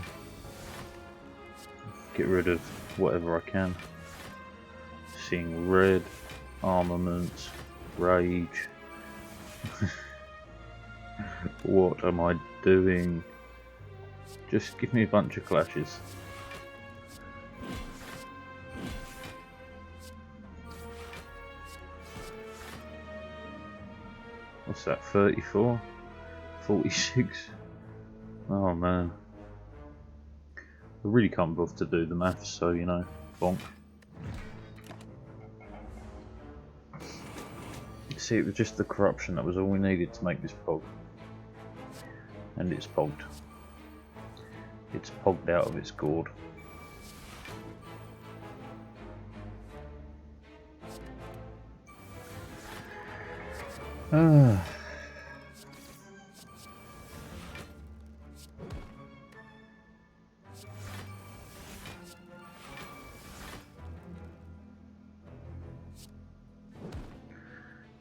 Get rid of whatever I can. Seeing red, armaments, rage. What am I doing? Just give me a bunch of clashes. What's that, 34? 46? Oh man. I really can't bother to do the maths, so you know, bonk. See, it was just the corruption that was all we needed to make this pog. And it's pogged. It's pogged out of its gourd.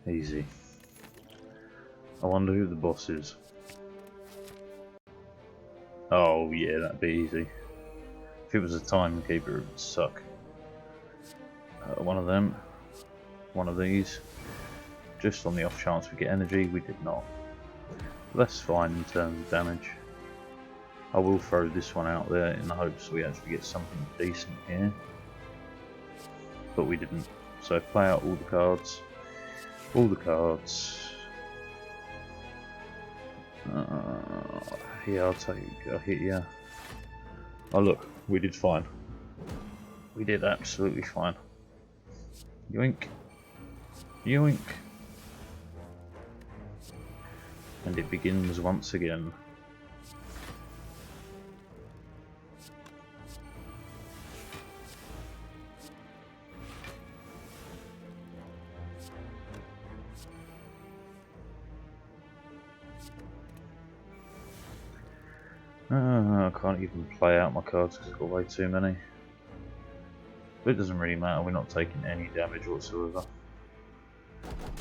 Easy. I wonder who the boss is. Oh yeah, that'd be easy. If it was a timekeeper, it would suck. One of them. One of these. Just on the off chance we get energy, we did not. But that's fine in terms of damage. I will throw this one out there in the hopes we actually get something decent here. But we didn't. So play out all the cards. All the cards. Yeah, I'll hit ya. Oh look, we did fine. We did absolutely fine. Yoink. Yoink. And it begins once again. I can't even play out my cards because I've got way too many. But it doesn't really matter, we're not taking any damage whatsoever.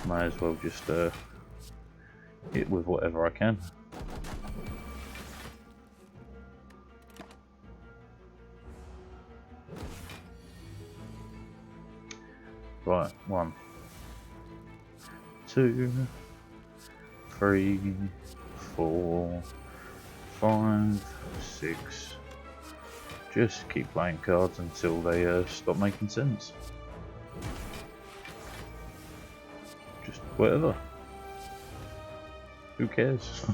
May as well just hit with whatever I can. Right, 1, 2, 3, 4, 5, 6. Just keep playing cards until they stop making sense. Just whatever. Who cares?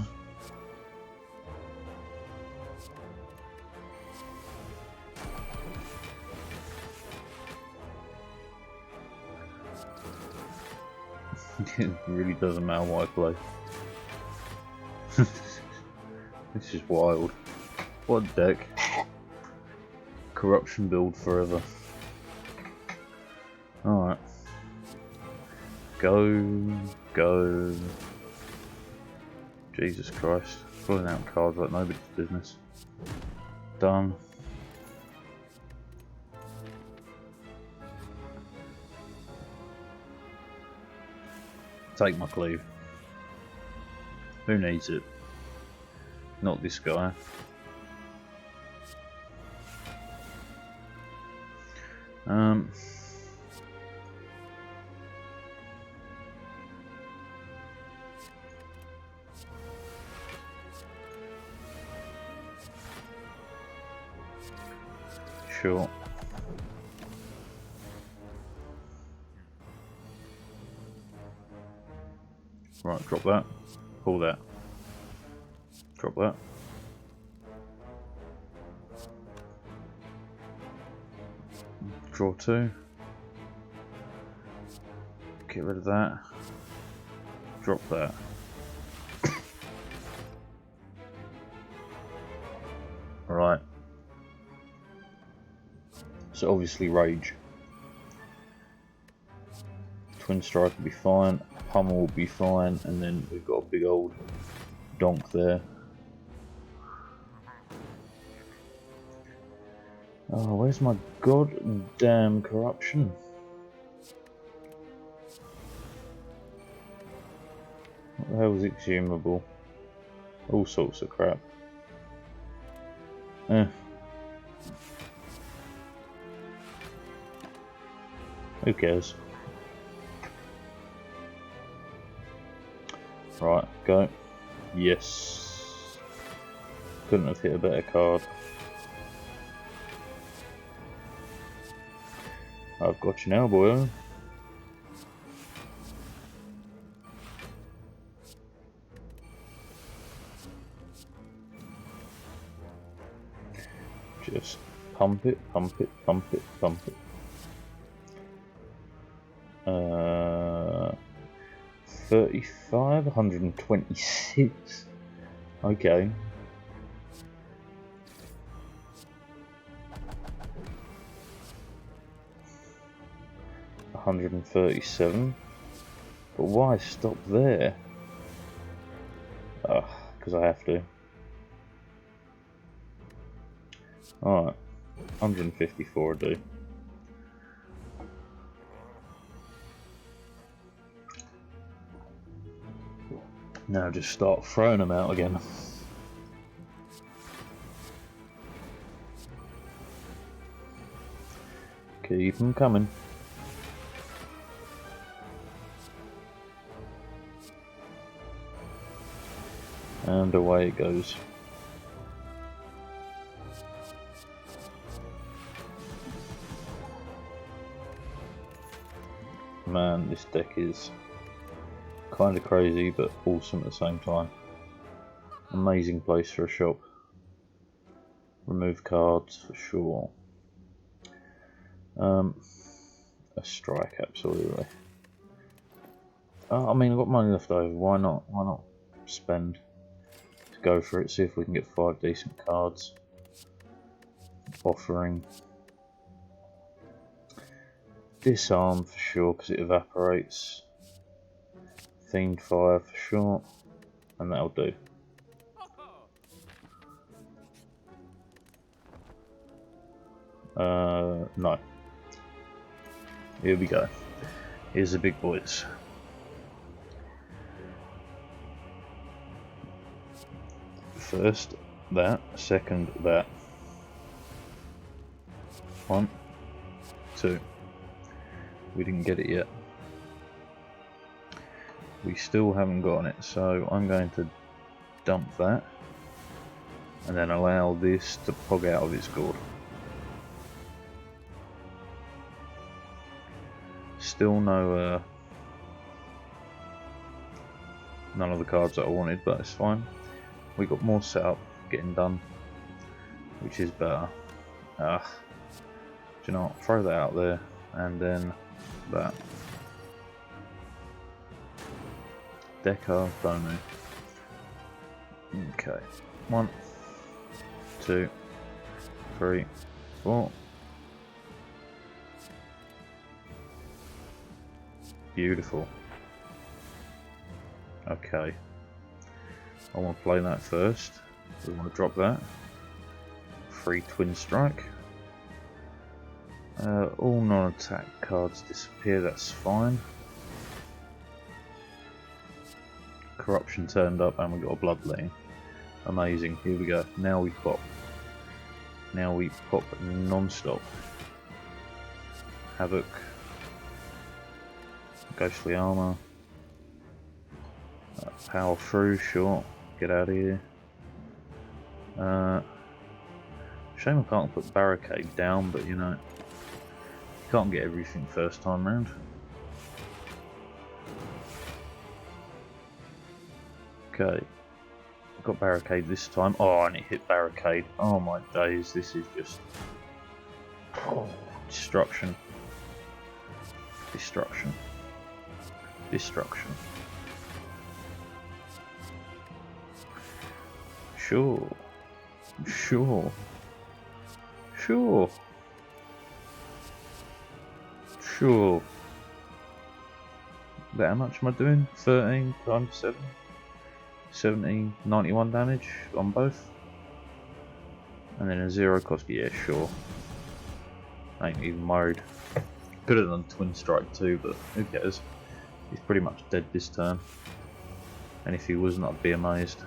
It really doesn't matter what I play. This is wild. What a deck. Corruption build forever. Alright. Go. Jesus Christ. Pulling out cards like nobody's business. Done. take my cleave. Who needs it? Not this guy. Sure. Right, drop that. Pull that. Drop that. Draw 2. Get rid of that. Drop that. Alright. So obviously rage. Twin strike will be fine, pummel will be fine, and then we've got a big old donk there. Oh, where's my goddamn corruption? What the hell is exhumable? All sorts of crap. Who cares? Right, go. Yes. Couldn't have hit a better card. I've got you now, boy. Just pump it, pump it, pump it, pump it. 35, 126. Okay. $137. But why stop there? Because I have to. Alright. 154 do. Now just start throwing them out again. Keep them coming. And away it goes. Man, this deck is kind of crazy but awesome at the same time. Amazing place for a shop. Remove cards for sure. A strike, absolutely. I mean, I've got money left over. Why not? Why not spend to go for it? See if we can get 5 decent cards. Offering. Disarm for sure because it evaporates. Themed fire for sure, and that'll do. No. Here we go. Here's the big boys. First that, second that. 1, 2. We didn't get it yet. We still haven't gotten it, so I'm going to dump that and then allow this to pog out of its gourd. Still no none of the cards that I wanted, but it's fine. We got more setup getting done, which is better. Do you know what? Throw that out there and then that. Deca, Bomu. Okay. 1, 2, 3, 4. Beautiful. Okay. I want to play that first. We want to drop that. 3 twin strike. All non-attack cards disappear, that's fine. Corruption turned up and we got a bloodletting. Amazing. Here we go. Now we pop. Now we pop non-stop. Havoc. Ghostly armor. Power through, sure. Get out of here. Shame I can't put barricade down, but you know, you can't get everything first time round. Okay, got barricade this time. Oh, and it hit barricade. Oh my days, this is just destruction, destruction, destruction. Sure, sure, sure, sure. But how much am I doing? 13 times 7? 17, 91 damage on both. And then a 0 cost, yeah, sure. I ain't even worried. Could have done Twin Strike too, but who cares? He's pretty much dead this turn. And if he wasn't, I'd be amazed.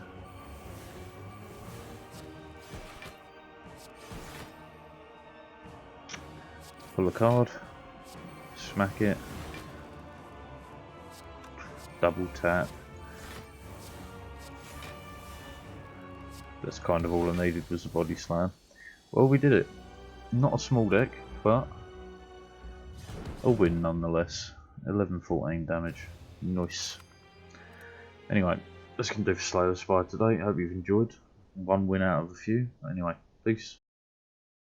Pull a card, smack it, double tap. That's kind of all I needed was a body slam. Well, we did it. Not a small deck, but a win nonetheless. 11-14 damage. Nice. Anyway, that's going to do for Slay the Spire today. Hope you've enjoyed. One win out of a few. Anyway, peace.